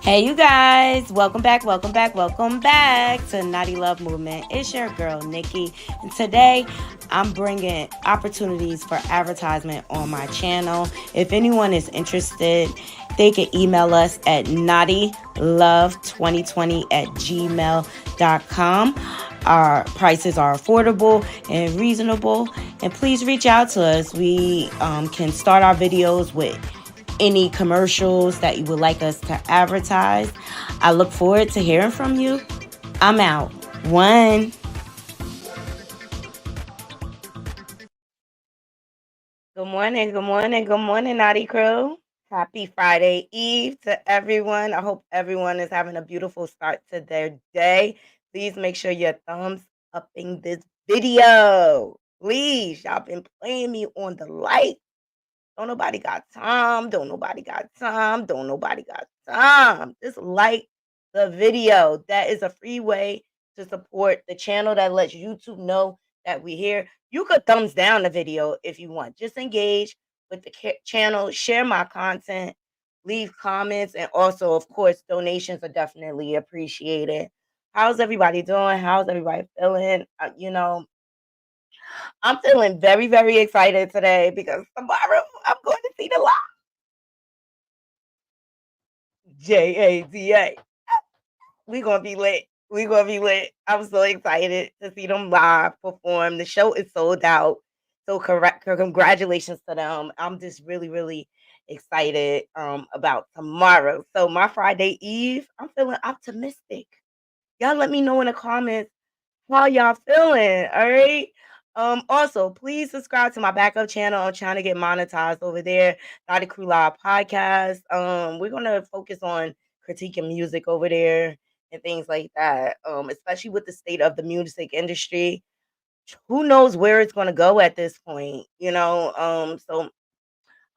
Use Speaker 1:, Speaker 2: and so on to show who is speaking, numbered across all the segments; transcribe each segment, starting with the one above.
Speaker 1: Hey, you guys, welcome back to Naughty Love Movement. It's your girl, Nikki, and today I'm bringing opportunities for advertisement on my channel. If anyone is interested, they can email us at naughtylove2020@gmail.com. Our prices are affordable and reasonable, and please reach out to us. We can start our videos with any commercials that you would like us to advertise. I look forward to hearing from you. I'm out. One. Good morning, Naughty Crew. Happy Friday Eve to everyone. I hope everyone is having a beautiful start to their day. Please make sure you're thumbs upping this video. Please, y'all been playing me on the like. Don't nobody got time. Don't nobody got time. Don't nobody got time. Just like the video. That is a free way to support the channel that lets YouTube know that we're here. You could thumbs down the video if you want. Just engage with the channel, share my content, leave comments, and also, of course, donations are definitely appreciated. How's everybody doing? How's everybody feeling? I'm feeling very, very excited today because tomorrow I'm going to see the live JADA. We gonna be lit. We gonna be lit. I'm so excited to see them live perform. The show is sold out. So correct. Congratulations to them. I'm just really, really excited about tomorrow. So my Friday Eve, I'm feeling optimistic. Y'all let me know in the comments how y'all feeling, all right? Also, please subscribe to my backup channel. I'm trying to get monetized over there. Naughty Crew Live podcast. We're gonna focus on critiquing music over there and things like that. Especially with the state of the music industry. Who knows where it's gonna go at this point, you know? So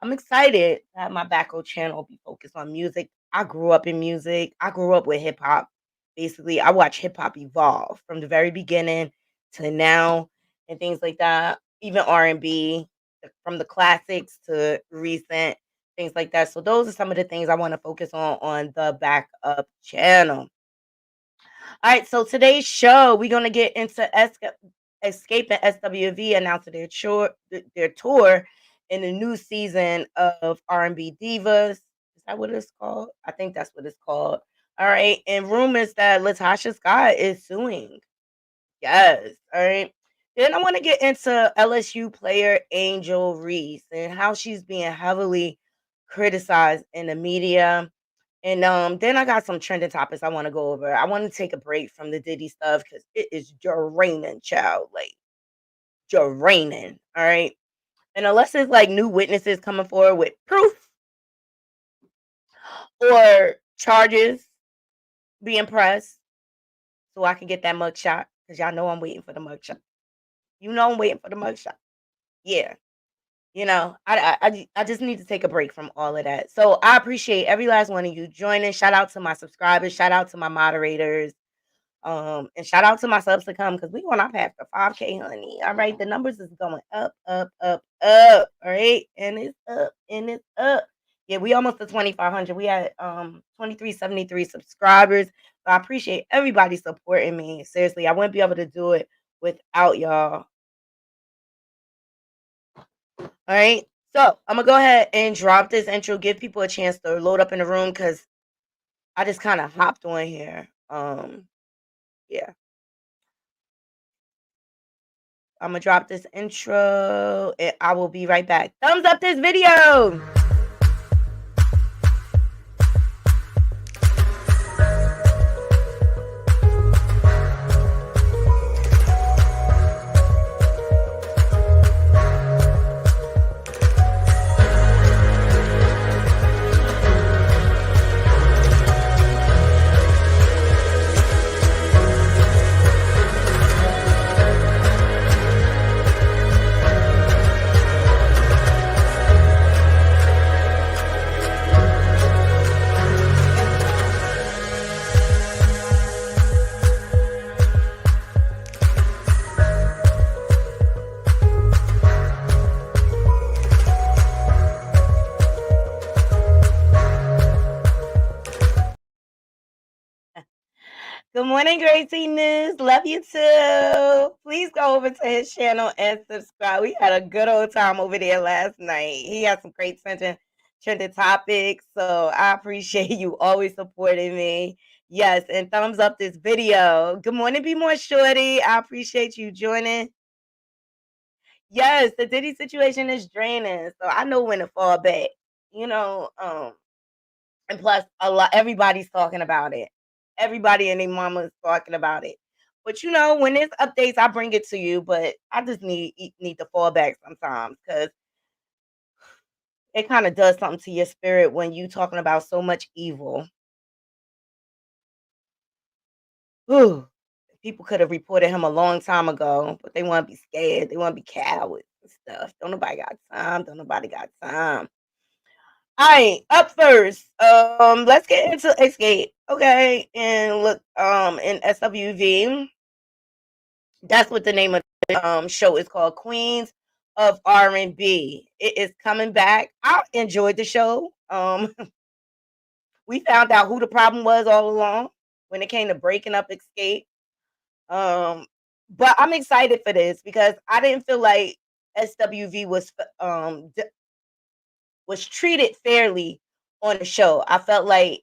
Speaker 1: I'm excited to have my backup channel be focused on music. I grew up in music. I grew up with hip hop. Basically, I watch hip hop evolve from the very beginning to now and things like that. Even R&B, from the classics to recent things like that. So those are some of the things I want to focus on the backup channel. All right, so today's show, we're gonna get into Xscape and SWV announcing their tour in the new season of R&B Divas. Is that what it's called? I think that's what it's called. All right, and rumors that Latasha Scott is suing. Yes. All right. Then I want to get into LSU player Angel Reese and how she's being heavily criticized in the media. And then I got some trending topics I want to go over. I want to take a break from the Diddy stuff because it is draining, child. Like draining. All right. And unless it's like new witnesses coming forward with proof or charges being pressed, so I can get that mugshot. Because y'all know I'm waiting for the mugshot. You know I'm waiting for the mugshot. Yeah. I just need to take a break from all of that. So I appreciate every last one of you joining. Shout out to my subscribers. Shout out to my moderators. And shout out to my subs to come because we going up past the 5K, honey. All right, the numbers is going up, up, up, up. All right, and it's up, and it's up. Yeah, we almost to 2,500. We had 2,373 subscribers. So I appreciate everybody supporting me. Seriously, I wouldn't be able to do it without y'all. All right. So I'm gonna go ahead and drop this intro, give people a chance to load up in the room because I just kind of hopped on here. Yeah, I'm gonna drop this intro and I will be right back. Thumbs up this video. Good morning, Gracie News. Love you too. Please go over to his channel and subscribe. We had a good old time over there last night. He had some great trending topics. So I appreciate you always supporting me. Yes, and thumbs up this video. Good morning, Be More Shorty. I appreciate you joining. Yes, the Diddy situation is draining. So I know when to fall back. You know, and plus, everybody's talking about it. Everybody and their mama's talking about it. But when there's updates, I bring it to you. But I just need to fall back sometimes because it kind of does something to your spirit when you talking about so much evil. Whew. People could have reported him a long time ago, but they want to be scared. They want to be cowards and stuff. Don't nobody got time. Don't nobody got time. All right, up first. Let's get into Xscape. Okay, and look, in SWV, that's what the name of the show is called, Queens of R&B. It is coming back. I enjoyed the show. We found out who the problem was all along when it came to breaking up Xscape. But I'm excited for this because I didn't feel like SWV was treated fairly on the show. I felt like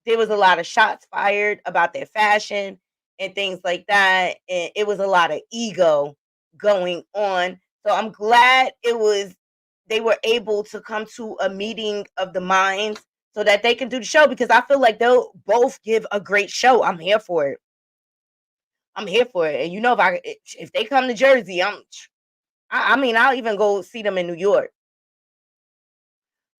Speaker 1: there was a lot of shots fired about their fashion and things like that, and it was a lot of ego going on. So I'm glad they were able to come to a meeting of the minds so that they can do the show because I feel like they'll both give a great show. I'm here for it. I'm here for it. And if they come to Jersey, I mean, I'll even go see them in New York.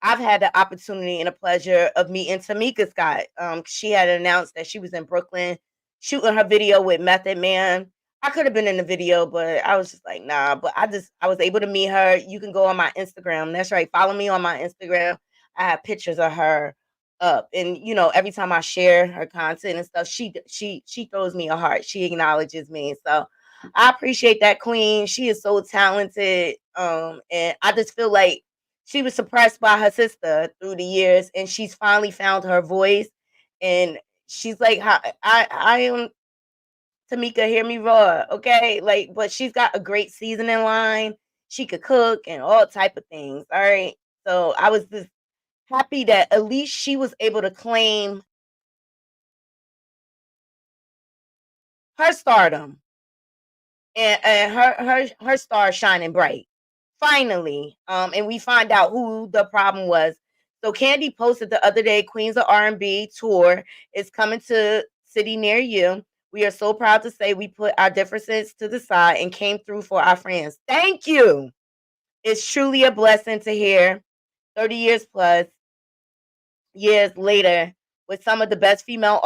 Speaker 1: I've had the opportunity and a pleasure of meeting Tamika Scott. She had announced that she was in Brooklyn shooting her video with Method Man. I could have been in the video, but I was just like, nah. But I was able to meet her. You can go on my Instagram. That's right. Follow me on my Instagram. I have pictures of her up, and every time I share her content and stuff, she throws me a heart. She acknowledges me, so I appreciate that queen. She is so talented, and I just feel like she was suppressed by her sister through the years, and she's finally found her voice. And she's like, I am Tamika, hear me roar, okay? Like, but she's got a great seasoning line. She could cook and all type of things. All right. So I was just happy that at least she was able to claim her stardom and her star shining bright. Finally, and we find out who the problem was. So Candy posted the other day, Queens of R&B tour is coming to city near you. We are so proud to say we put our differences to the side and came through for our friends. Thank you. It's truly a blessing to hear 30 years plus years later with some of the best female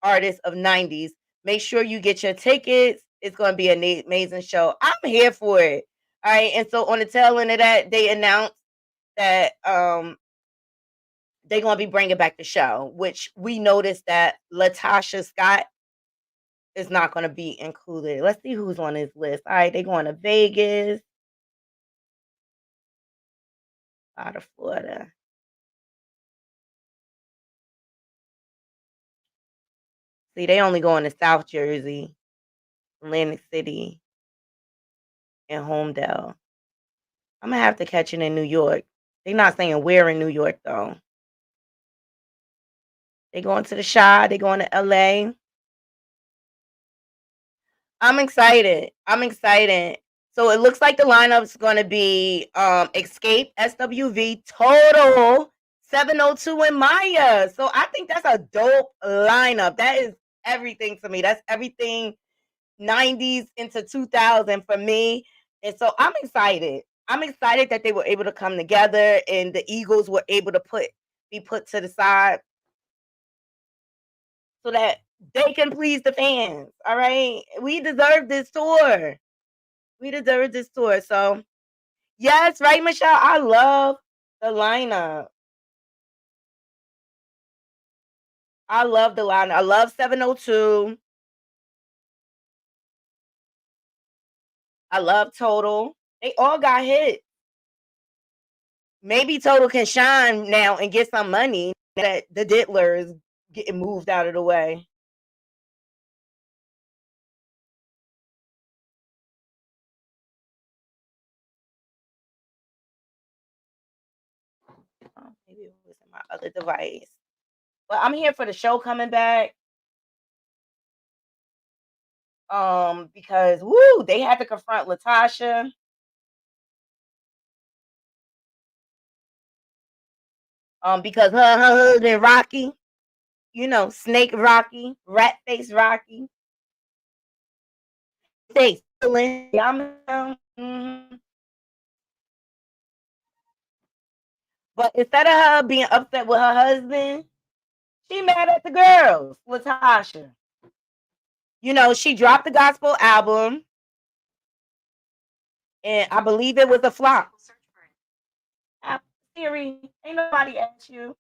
Speaker 1: artists of 90s. Make sure you get your tickets. It's going to be an amazing show. I'm here for it. All right. And so on the tail end of that, they announced that they're going to be bringing back the show, which we noticed that Latasha Scott is not going to be included. Let's see who's on this list. All right. They're going to Vegas out of Florida. See, they only going to South Jersey, Atlantic City, and Homedale. I'm gonna have to catch it in New York. They're not saying where in New York though. They going to the Chi, they going to LA. I'm excited. I'm excited. So it looks like the lineup's gonna be Xscape, SWV, Total, 702, and Maya. So I think that's a dope lineup. That is everything to me. That's everything 90s into 2000 for me. And so I'm excited. I'm excited that they were able to come together and the Eagles were able to be put to the side so that they can please the fans. All right. We deserve this tour. We deserve this tour. So yes, right, Michelle. I love the lineup. I love the lineup. I love 702. I love Total. They all got hit. Maybe Total can shine now and get some money that the Diddler is getting moved out of the way. Oh, maybe it was in my other device. But I'm here for the show coming back. Because woo, they had to confront Latasha. Because her husband Rocky, Snake Rocky, Rat Face Rocky, say But instead of her being upset with her husband, she mad at the girls, Latasha. She dropped the gospel album, and I believe it was a flop. Siri, ain't nobody asked you.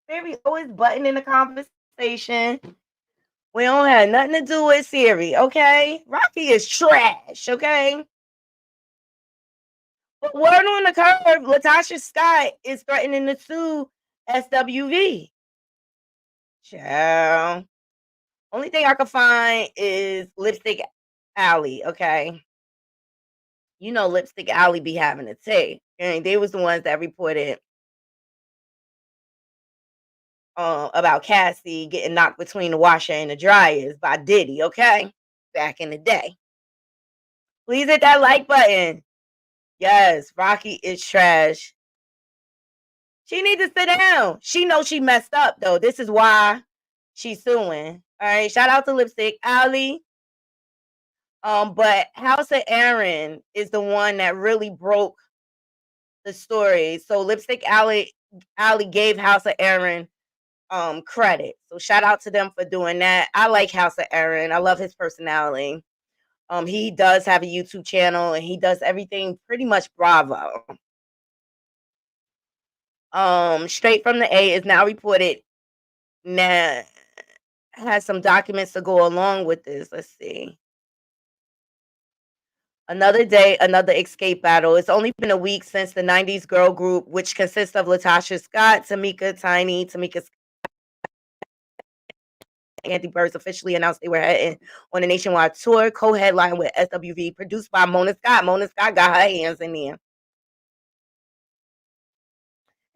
Speaker 1: Siri always butting in the conversation. We don't have nothing to do with Siri, okay? Rocky is trash, okay? But word on the curve, Latasha Scott is threatening to sue SWV. Child. Only thing I can find is Lipstick Alley, okay? Lipstick Alley be having a take. And they was the ones that reported about Cassie getting knocked between the washer and the dryers by Diddy, okay? Back in the day. Please hit that like button. Yes, Rocky is trash. She needs to sit down. She knows she messed up though. This is why she's suing. All right. Shout out to Lipstick Alley. But House of Aaron is the one that really broke the story. So Lipstick Alley gave House of Aaron credit. So shout out to them for doing that. I like House of Aaron. I love his personality. He does have a YouTube channel and he does everything pretty much bravo. Straight from the A is now reported now has some documents to go along with this. Let's see. Another day, another Xscape battle. It's only been a week since the 90s girl group, which consists of Latasha Scott, Tamika Andy Birds officially announced they were heading on a nationwide tour, co-headline with SWV, produced by Mona Scott. Mona Scott got her hands in there.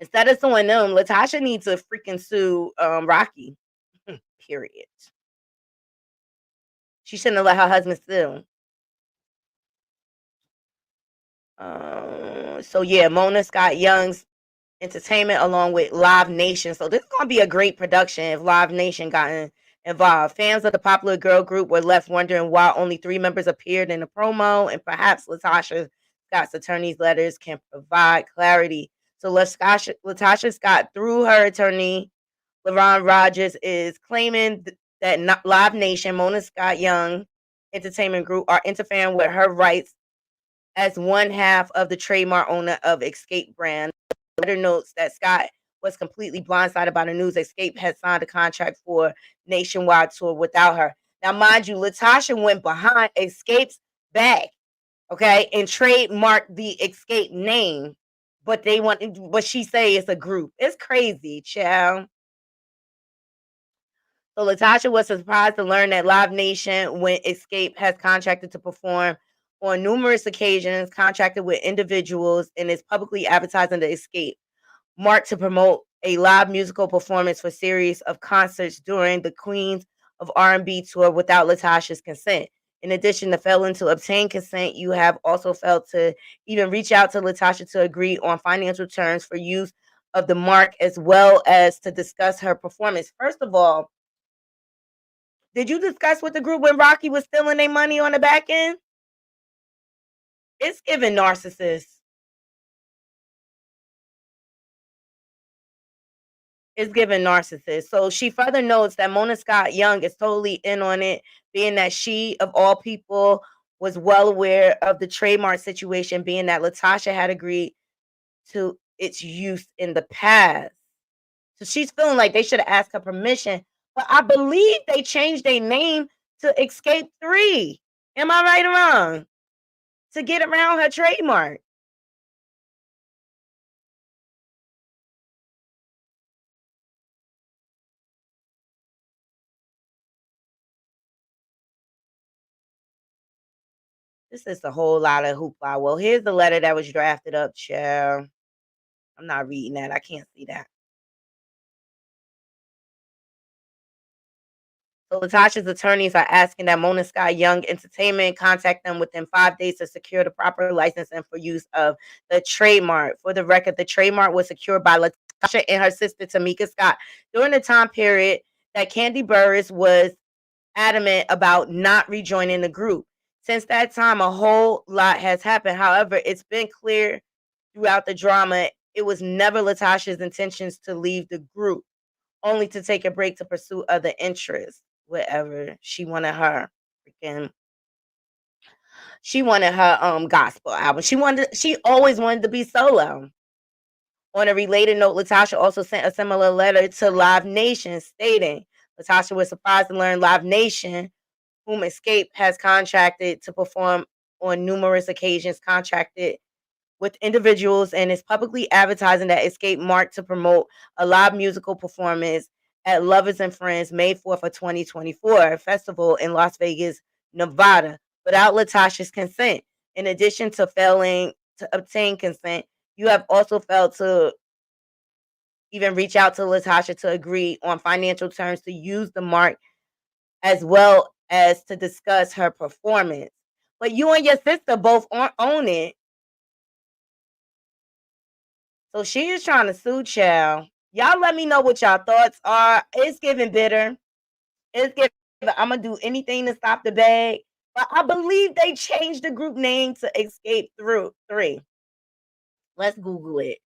Speaker 1: Instead of suing them, Latasha needs to freaking sue Rocky. Period. She shouldn't have let her husband sue. So yeah, Mona Scott Young's Entertainment along with Live Nation. So this is gonna be a great production if Live Nation got involved. Fans of the popular girl group were left wondering why only 3 members appeared in the promo, and perhaps Latasha Scott's attorney's letters can provide clarity. So Latasha Scott, through her attorney, LaRon Rogers, is claiming that Live Nation, Mona Scott Young Entertainment Group, are interfering with her rights as one half of the trademark owner of Xscape brand. The letter notes that Scott was completely blindsided by the news Xscape had signed a contract for nationwide tour without her. Now, mind you, Latasha went behind Xscape's back, okay, and trademarked the Xscape name, but she say it's a group. It's crazy, child. So Latasha was surprised to learn that Live Nation, when Xscape has contracted to perform on numerous occasions, contracted with individuals, and is publicly advertising the Xscape mark to promote a live musical performance for series of concerts during the Queens of R&B tour without Latasha's consent. In addition to failing to obtain consent, you have also failed to even reach out to Latasha to agree on financial terms for use of the mark as well as to discuss her performance. First of all, did you discuss with the group when Rocky was stealing their money on the back end? It's giving narcissist. It's giving narcissist. So she further notes that Mona Scott Young is totally in on it, being that she, of all people, was well aware of the trademark situation, being that Latasha had agreed to its use in the past. So she's feeling like they should have asked her permission. But I believe they changed their name to Xscape 3. Am I right or wrong? To get around her trademark. This is a whole lot of hoopla. Well, here's the letter that was drafted up, child. I'm not reading that. I can't see that. So Latasha's attorneys are asking that Mona Sky Young Entertainment contact them within 5 days to secure the proper license and for use of the trademark. For the record, the trademark was secured by Latasha and her sister Tamika Scott during the time period that Candy Burris was adamant about not rejoining the group. Since that time, a whole lot has happened. However, it's been clear throughout the drama it was never Latasha's intentions to leave the group, only to take a break to pursue other interests. Whatever. Freaking she wanted her gospel album. She always wanted to be solo. On a related note, Latasha also sent a similar letter to Live Nation stating Latasha was surprised to learn Live Nation, whom Xscape has contracted to perform on numerous occasions, contracted with individuals and is publicly advertising that Xscape marked to promote a live musical performance at Lovers and Friends May 4th of 2024 festival in Las Vegas, Nevada, without Latasha's consent. In addition to failing to obtain consent, you have also failed to even reach out to Latasha to agree on financial terms to use the mark as well as to discuss her performance. But you and your sister both own it. So she is trying to sue child. Y'all let me know what y'all thoughts are. It's giving bitter. It's giving I'm gonna do anything to stop the bag. But I believe they changed the group name to Escape Through 3. Let's Google it.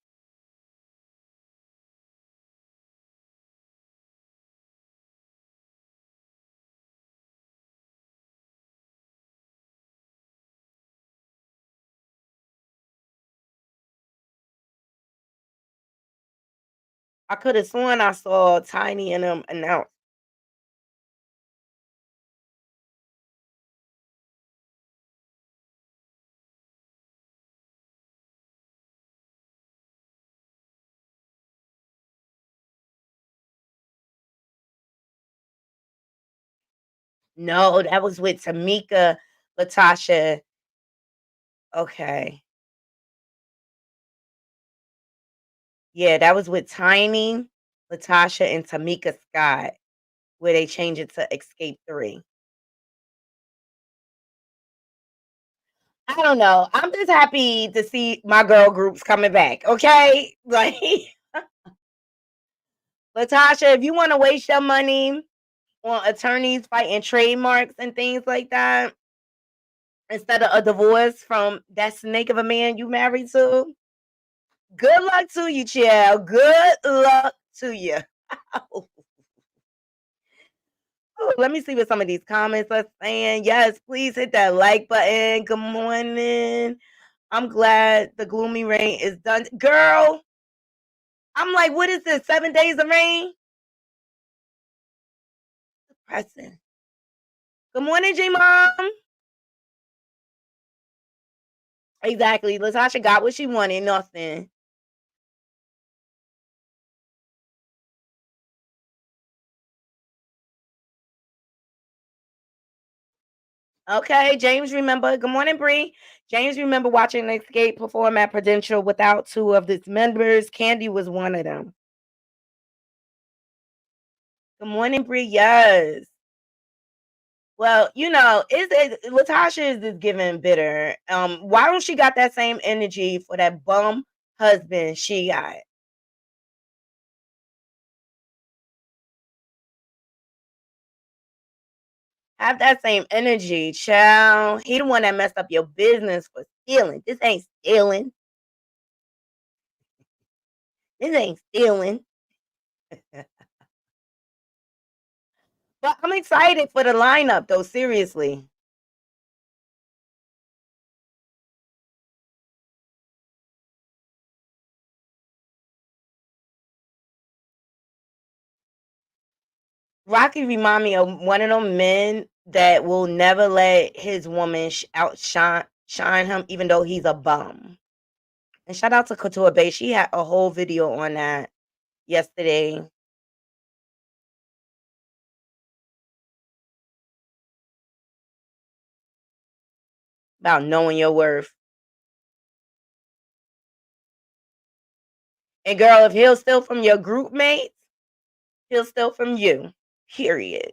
Speaker 1: I could have sworn I saw Tiny and them announce. No, that was with Tamika, Latasha. Okay. Yeah, that was with Tiny, Latasha, and Tamika Scott, where they changed it to Escape 3. I don't know. I'm just happy to see my girl groups coming back. Okay. Like, Latasha, if you want to waste your money on attorneys fighting trademarks and things like that, instead of a divorce from that snake of a man you married to, good luck to you, child. Good luck to you. Let me see what some of these comments are saying. Yes, please hit that like button. Good morning. I'm glad the gloomy rain is done. Girl, I'm like, what is this? 7 days of rain? Depressing. Good morning, J Mom. Exactly. Latasha got what she wanted. Nothing. Okay, James, remember. Good morning, Bree. James, remember watching Escape perform at Prudential without two of its members. Candy was one of them. Good morning, Bree. Yes. Well, Latasha is just giving bitter. Why don't she got that same energy for that bum husband she got? Have that same energy, child. He the one that messed up your business for stealing. This ain't stealing. This ain't stealing. But I'm excited for the lineup, though. Seriously, Rocky remind me of one of them men that will never let his woman outshine shine him, even though he's a bum. And shout out to Couture Bay. She had a whole video on that yesterday about knowing your worth. And girl, if he'll steal from your group mates, he'll steal from you. Period.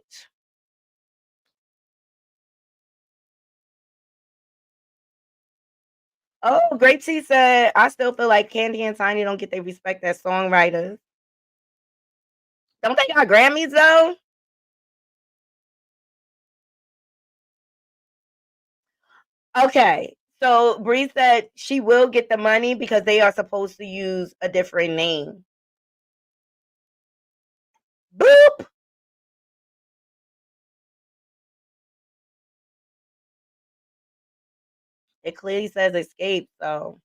Speaker 1: Oh, Grape Tea said, I still feel like Candy and Tiny don't get their respect as songwriters. Don't they got Grammys though? Okay. So Bree said she will get the money because they are supposed to use a different name. Boop. It clearly says escape, so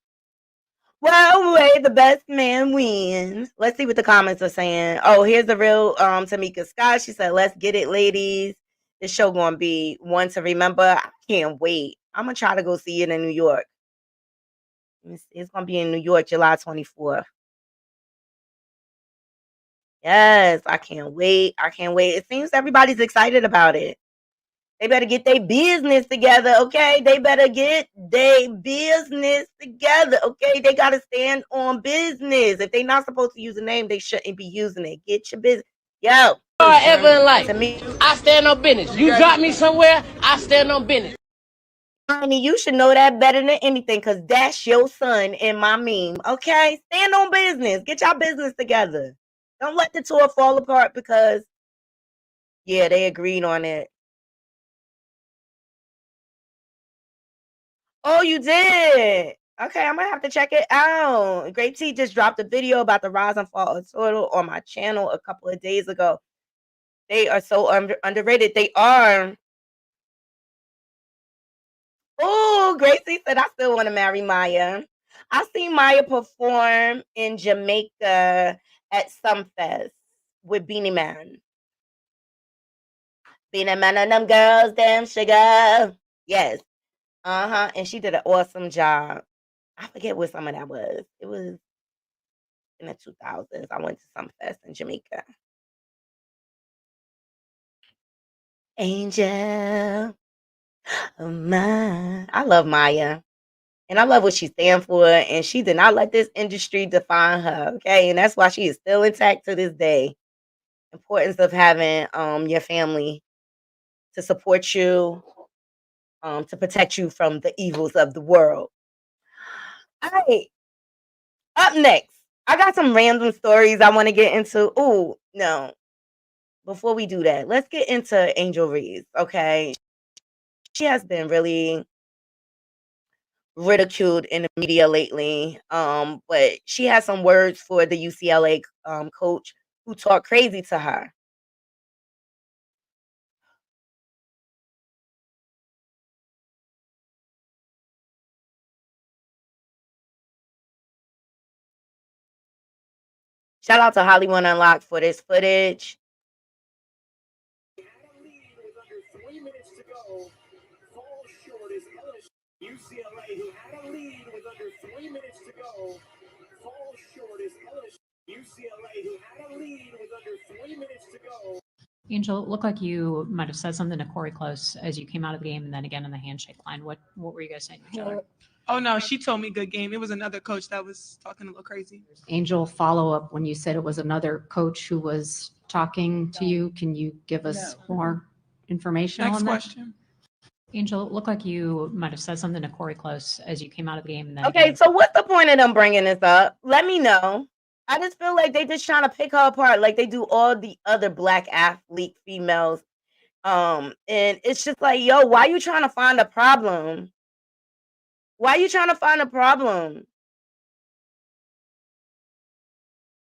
Speaker 1: well, the best man wins. Let's see what the comments are saying. Oh, here's the real Tamika Scott. She said, let's get it, ladies. This show gonna be one to remember. I can't wait. I'm gonna try to go see it in New York. It's gonna be in New York, July 24th. Yes, I can't wait. I can't wait. It seems everybody's excited about it. They better get their business together, okay? They better get their business together, okay? They got to stand on business. If they're not supposed to use a name, they shouldn't be using it. Get your business. Yo.
Speaker 2: Ever in life, to me, I stand on business. You got me somewhere, I stand on business.
Speaker 1: Honey, you should know that better than anything because that's your son in my meme, okay? Stand on business. Get your business together. Don't let the tour fall apart because, yeah, they agreed on it. Oh, you did? Okay, I'm gonna have to check it out. Grape Tea just dropped a video about the rise and fall of Turtle on my channel a couple of days ago. They are so underrated. They are. Oh, Gracie said I still want to marry Maya. I seen Maya perform in Jamaica at Sumfest with Beanie Man. Beanie Man and them girls, damn sugar. Yes. Uh-huh. And she did an awesome job. I forget what some of that was. It was in the 2000s. I went to Sumfest in Jamaica. Angel of mine. I love Maya. And I love what she stands for. And she did not let this industry define her. Okay. And that's why she is still intact to this day. Importance of having your family to support you, to protect you from the evils of the world. All right. Up next, I got some random stories I want to get into. Oh, no. Before we do that, let's get into Angel Reese. Okay. She has been really ridiculed in the media lately. But she has some words for the UCLA coach who talked crazy to her. Shout out to Hollywood Unlocked for this footage. UCLA, who had a lead with under 3 minutes to go, falls short as LSU. UCLA, who had a lead with under 3 minutes to go.
Speaker 3: Angel, it looked like you might have said something to Corey Close as you came out of the game and then again in the handshake line. What were you guys saying to each other?
Speaker 4: Oh no, she told me good game. It was another coach that was talking a little crazy.
Speaker 3: Angel, follow up when you said it was another coach who was talking to you. Can you give us more information
Speaker 4: Next
Speaker 3: on that?
Speaker 4: question.
Speaker 3: Angel, it looked like you might have said something to Corey Close as you came out of the game. And then
Speaker 1: Okay,
Speaker 3: again.
Speaker 1: so what's the point of them bringing this up? Let me know. I just feel like they just trying to pick her apart like they do all the other black athlete females. And it's just like, yo, why you trying to find a problem? Why you trying to find a problem?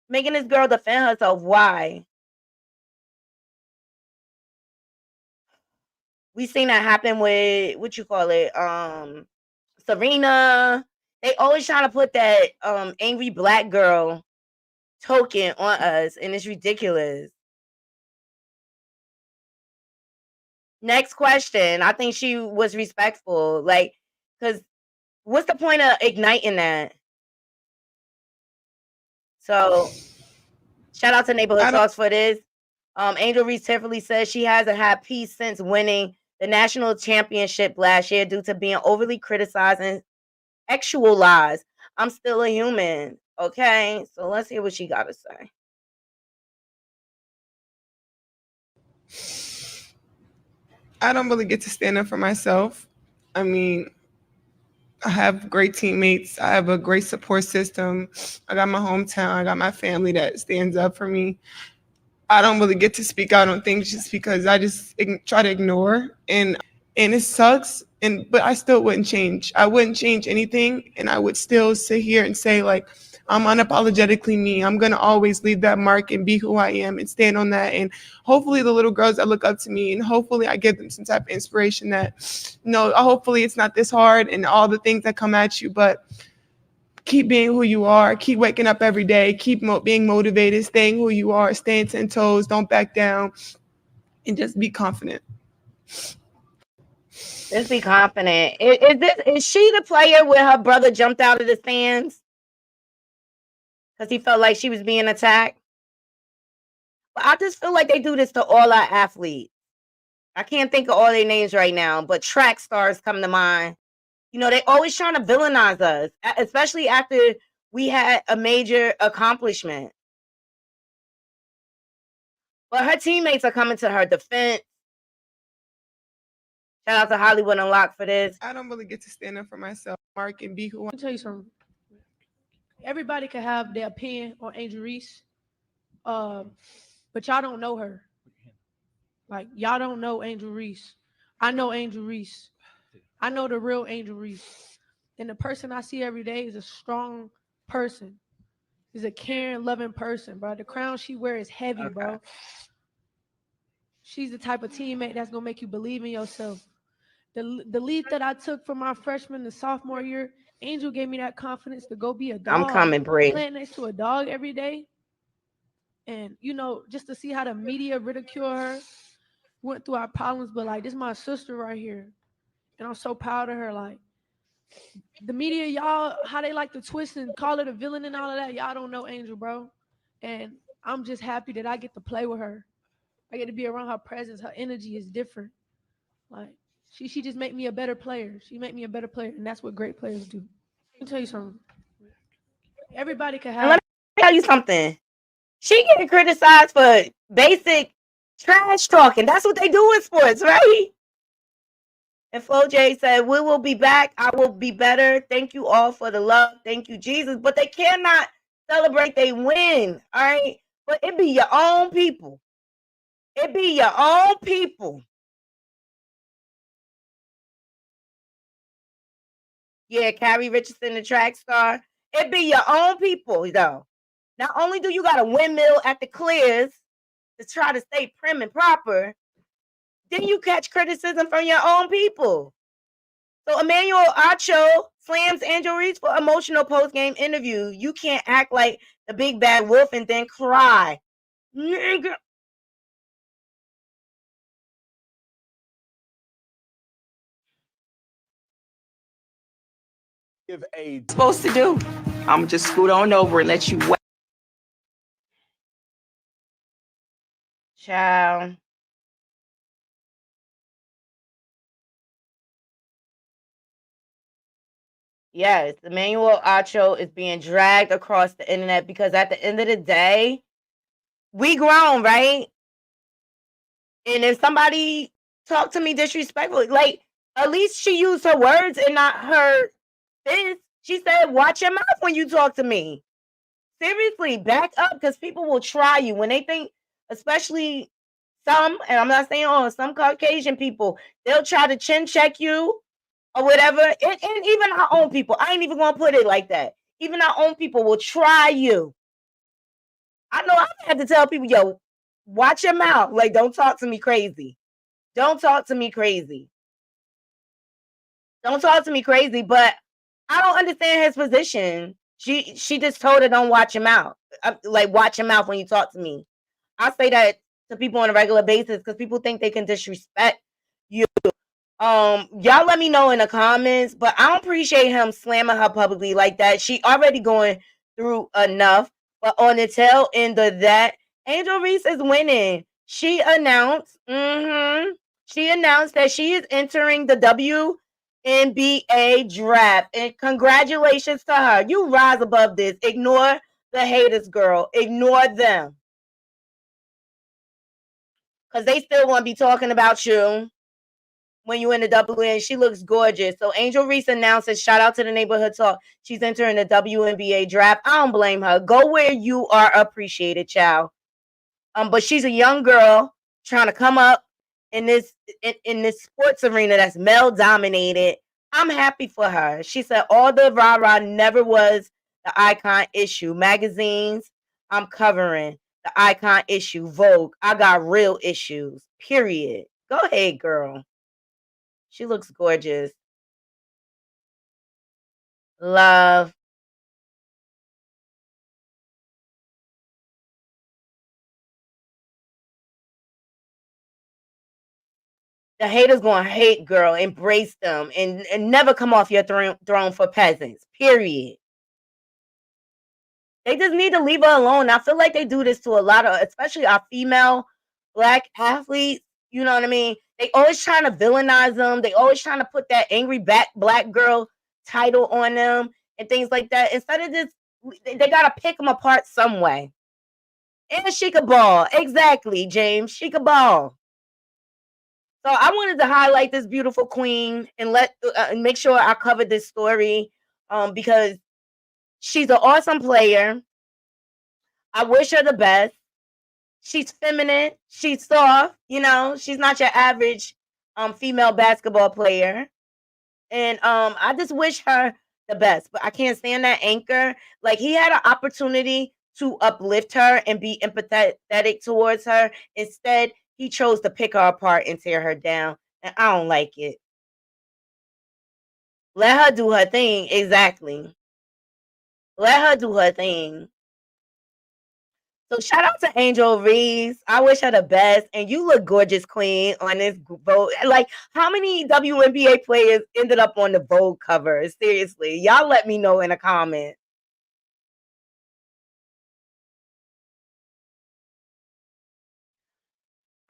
Speaker 1: Making this girl defend herself. Why? We seen that happen with what you call it, Serena. They always trying to put that angry black girl token on us, and it's ridiculous. Next question. I think she was respectful, like, because what's the point of igniting that? So, shout out to Neighborhood Talks for this. Angel Reese tearfully says she hasn't had peace since winning the national championship last year due to being overly criticized and actualized. I'm still a human. Okay, so let's hear what she got to say.
Speaker 4: I don't really get to stand up for myself. I mean, I have great teammates. I have a great support system. I got my hometown. I got my family that stands up for me. I don't really get to speak out on things just because I just try to ignore, and it sucks. But I still wouldn't change. I wouldn't change anything, and I would still sit here and say, like, I'm unapologetically me. I'm gonna always leave that mark and be who I am and stand on that. And hopefully the little girls that look up to me, and hopefully I give them some type of inspiration that, hopefully it's not this hard and all the things that come at you, but keep being who you are, keep waking up every day, keep being motivated, staying who you are, staying 10 toes, don't back down, and just be confident.
Speaker 1: Just be confident. Is she the player where her brother jumped out of the stands because he felt like she was being attacked? But I just feel like they do this to all our athletes. I can't think of all their names right now, but track stars come to mind. They always trying to villainize us, especially after we had a major accomplishment. But her teammates are coming to her defense. Shout out to Hollywood Unlocked for this.
Speaker 4: I don't really get to stand up for myself, Mark, and be who
Speaker 5: Let me tell you something. Everybody can have their opinion on Angel Reese, but y'all don't know her. Like, y'all don't know Angel Reese. I know Angel Reese. I know the real Angel Reese. And the person I see every day is a strong person. Is a caring, loving person, bro. The crown she wears is heavy, bro. She's the type of teammate that's gonna make you believe in yourself. The leap that I took from my freshman to sophomore year, Angel gave me that confidence to go be a dog.
Speaker 1: I'm coming, Bree.
Speaker 5: Playing next to a dog every day. And, just to see how the media ridicule her, went through our problems, but, like, this is my sister right here. And I'm so proud of her. Like, the media, y'all, how they like to twist and call her the villain and all of that, y'all don't know Angel, bro. And I'm just happy that I get to play with her. I get to be around her presence. Her energy is different. Like, she just make me a better player. She make me a better player, and that's what great players do. Let me tell you something. Everybody can have.
Speaker 1: And let me tell you something. She getting criticized for basic trash talking. That's what they do in sports, right? And Flo J said, "We will be back. I will be better. Thank you all for the love. Thank you, Jesus." But they cannot celebrate they win, all right? But it be your own people. It be your own people. Yeah, Carrie Richardson, the track star. It be your own people, though. Not only do you got a windmill at the clears to try to stay prim and proper, then you catch criticism from your own people. So Emmanuel Acho slams Angel Reese for emotional post-game interview. You can't act like the big bad wolf and then cry. Nigga.
Speaker 6: Give a supposed to do. I'm just scoot on over and let you wait.
Speaker 1: Ciao. Yes, Emmanuel Acho is being dragged across the internet because at the end of the day, we grown, right? And if somebody talk to me disrespectfully, like at least she used her words and not her fist. She said, "Watch your mouth when you talk to me." Seriously, back up because people will try you when they think, especially some, and I'm not saying all, some Caucasian people, they'll try to chin check you or whatever. And even our own people, I ain't even gonna put it like that. Even our own people will try you. I know I've had to tell people, yo, watch your mouth. Like, don't talk to me crazy. Don't talk to me crazy. Don't talk to me crazy. But I don't understand his position. She just told her don't watch your mouth. Like, watch your mouth when you talk to me. I say that to people on a regular basis because people think they can disrespect you. Y'all let me know in the comments, but I don't appreciate him slamming her publicly like that. She already going through enough. But on the tail end of that, Angel Reese is winning. She announced that she is entering the WNBA draft. And congratulations to her. You rise above this. Ignore the haters, girl. Ignore them. Because they still want to be talking about you when you in the WN. She looks gorgeous. So Angel Reese announces, shout out to the Neighborhood Talk, she's entering the WNBA draft. I don't blame her. Go where you are appreciated, child. But she's a young girl trying to come up in this sports arena that's male dominated. I'm happy for her. She said all the rah-rah never was the icon issue. Magazines, I'm covering the icon issue. Vogue, I got real issues. Period. Go ahead, girl. She looks gorgeous. Love. The haters gonna hate, girl. Embrace them and never come off your throne for peasants. Period. They just need to leave her alone. I feel like they do this to a lot of, especially our female black athletes. You know what I mean? They always trying to villainize them. They always trying to put that angry black girl title on them and things like that. Instead of just, they gotta pick them apart some way. And she could ball. Exactly, James. She could ball. So I wanted to highlight this beautiful queen and make sure I covered this story because she's an awesome player. I wish her the best. She's feminine. She's soft. You know, she's not your average female basketball player. And I just wish her the best. But I can't stand that anchor. Like, he had an opportunity to uplift her and be empathetic towards her. Instead, he chose to pick her apart and tear her down. And I don't like it. Let her do her thing. Exactly. Let her do her thing. So shout out to Angel Reese. I wish her the best. And you look gorgeous, queen, on this Vogue. Like, how many WNBA players ended up on the Vogue cover? Seriously. Y'all let me know in the comments.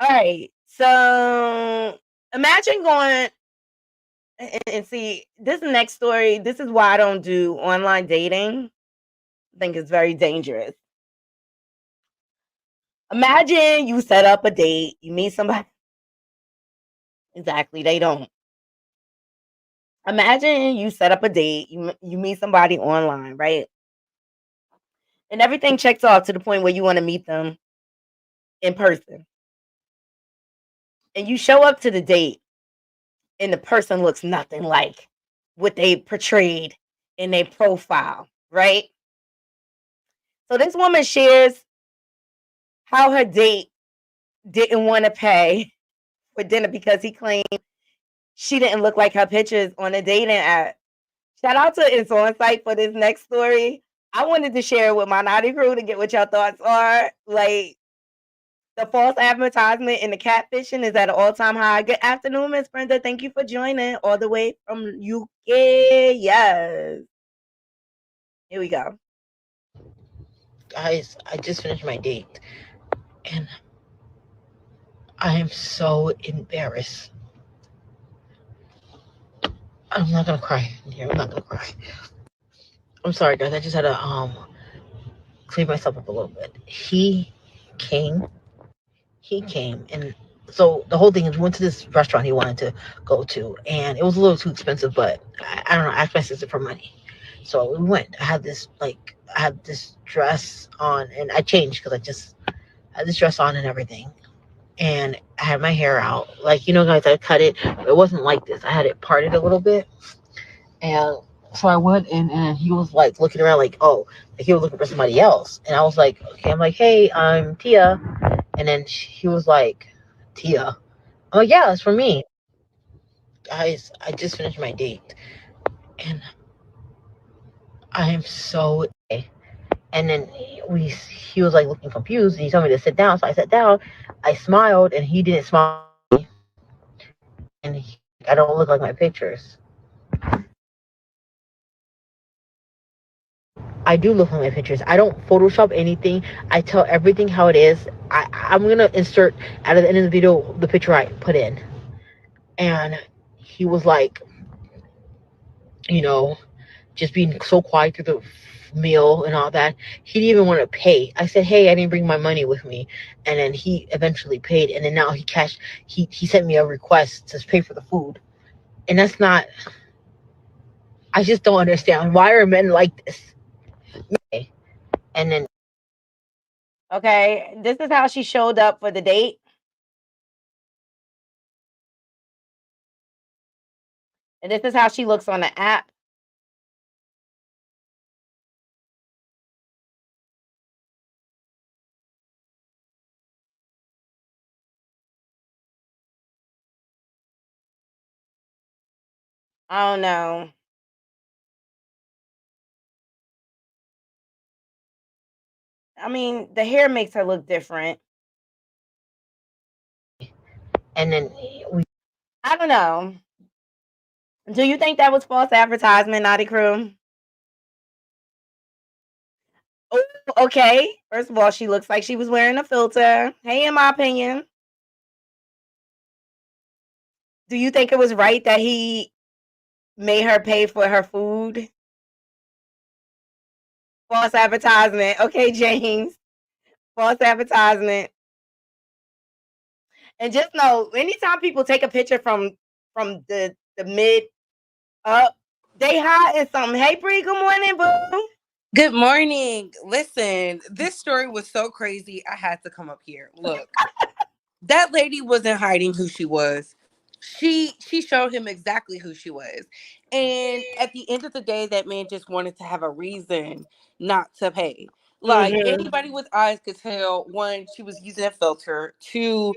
Speaker 1: All right. So imagine going and see this next story. This is why I don't do online dating. I think it's very dangerous. Imagine you set up a date, you meet somebody. Exactly, they don't. Imagine you set up a date, you meet somebody online, right? And everything checks off to the point where you want to meet them in person. And you show up to the date and the person looks nothing like what they portrayed in their profile, right? So this woman shares how her date didn't want to pay for dinner because he claimed she didn't look like her pictures on a dating app. Shout out to It's On Site for this next story. I wanted to share it with my naughty crew to get what your thoughts are. Like, the false advertisement and the catfishing is at an all-time high. Good afternoon, Miss Brenda. Thank you for joining all the way from UK. Yes. Here we go.
Speaker 7: Guys, I just finished my date and I am so embarrassed. I'm not gonna cry. Yeah, I'm not gonna cry. I'm sorry, guys. I just had to clean myself up a little bit. Came. He came, and so the whole thing is we went to this restaurant he wanted to go to, and it was a little too expensive, but I don't know. I asked my sister for money, so we went. I had this dress on, and I changed because I just had this dress on and everything, and I had my hair out. Like, guys, I cut it, but it wasn't like this. I had it parted a little bit, and so I went in, and he was like looking around, like, oh, like he was looking for somebody else, and I was like, okay, I'm like, hey, I'm Tia, and then he was like, Tia. Oh yeah, it's for me. Guys, I just finished my date, and I am so. And then he was like looking confused, and he told me to sit down. So I sat down. I smiled, and he didn't smile, and I don't look like my pictures. I do look like my pictures. I don't Photoshop anything. I tell everything how it is. I'm gonna insert at the end of the video the picture I put in, and he was like, you know, just being so quiet through the meal and all that. He didn't even want to pay. I said, hey, I didn't bring my money with me. And then he eventually paid. And then now he sent me a request to pay for the food. And that's not, I just don't understand. Why are men like this? And then
Speaker 1: Okay, this is how she showed up for the date. And this is how she looks on the app. I don't know. I mean, the hair makes her look different.
Speaker 7: and then we
Speaker 1: I don't know. Do you think that was false advertisement, Naughty Crew? Oh, okay. First of all, she looks like she was wearing a filter. Hey, in my opinion. Do you think it was right that he made her pay for her food? False advertisement. Okay, James. False advertisement. And just know, anytime people take a picture from the mid up, they hiding something. Hey, Bree. Good morning, boo.
Speaker 8: Good morning. Listen, this story was so crazy. I had to come up here. Look, that lady wasn't hiding who she was. She showed him exactly who she was. And at the end of the day, that man just wanted to have a reason not to pay. Like
Speaker 1: Mm-hmm.
Speaker 8: anybody with eyes could tell, one, she was using a filter. Two,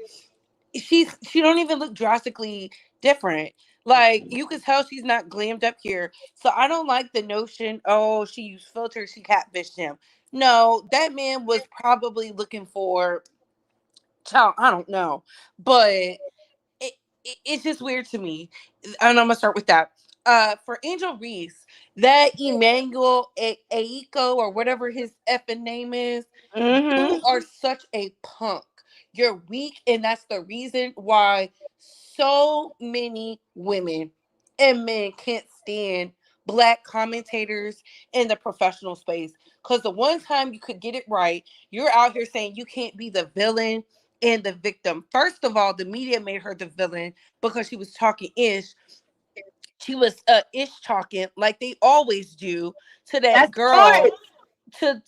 Speaker 8: she don't even look drastically different. Like you could tell she's not glammed up here. So I don't like the notion, oh, she used filters, she catfished him. No, that man was probably looking for child, I don't know. But it's just weird to me. And I'm gonna start with that. For Angel Reese, that Emmanuel Aiko or whatever his effing name is, you
Speaker 1: Mm-hmm.
Speaker 8: are such a punk. You're weak, and that's the reason why so many women and men can't stand black commentators in the professional space. Because the one time you could get it right, you're out here saying you can't be the villain and the victim. First of all, the media made her the villain because she was talking ish. She was ish talking like they always do to that
Speaker 1: That's smart.
Speaker 8: girl, to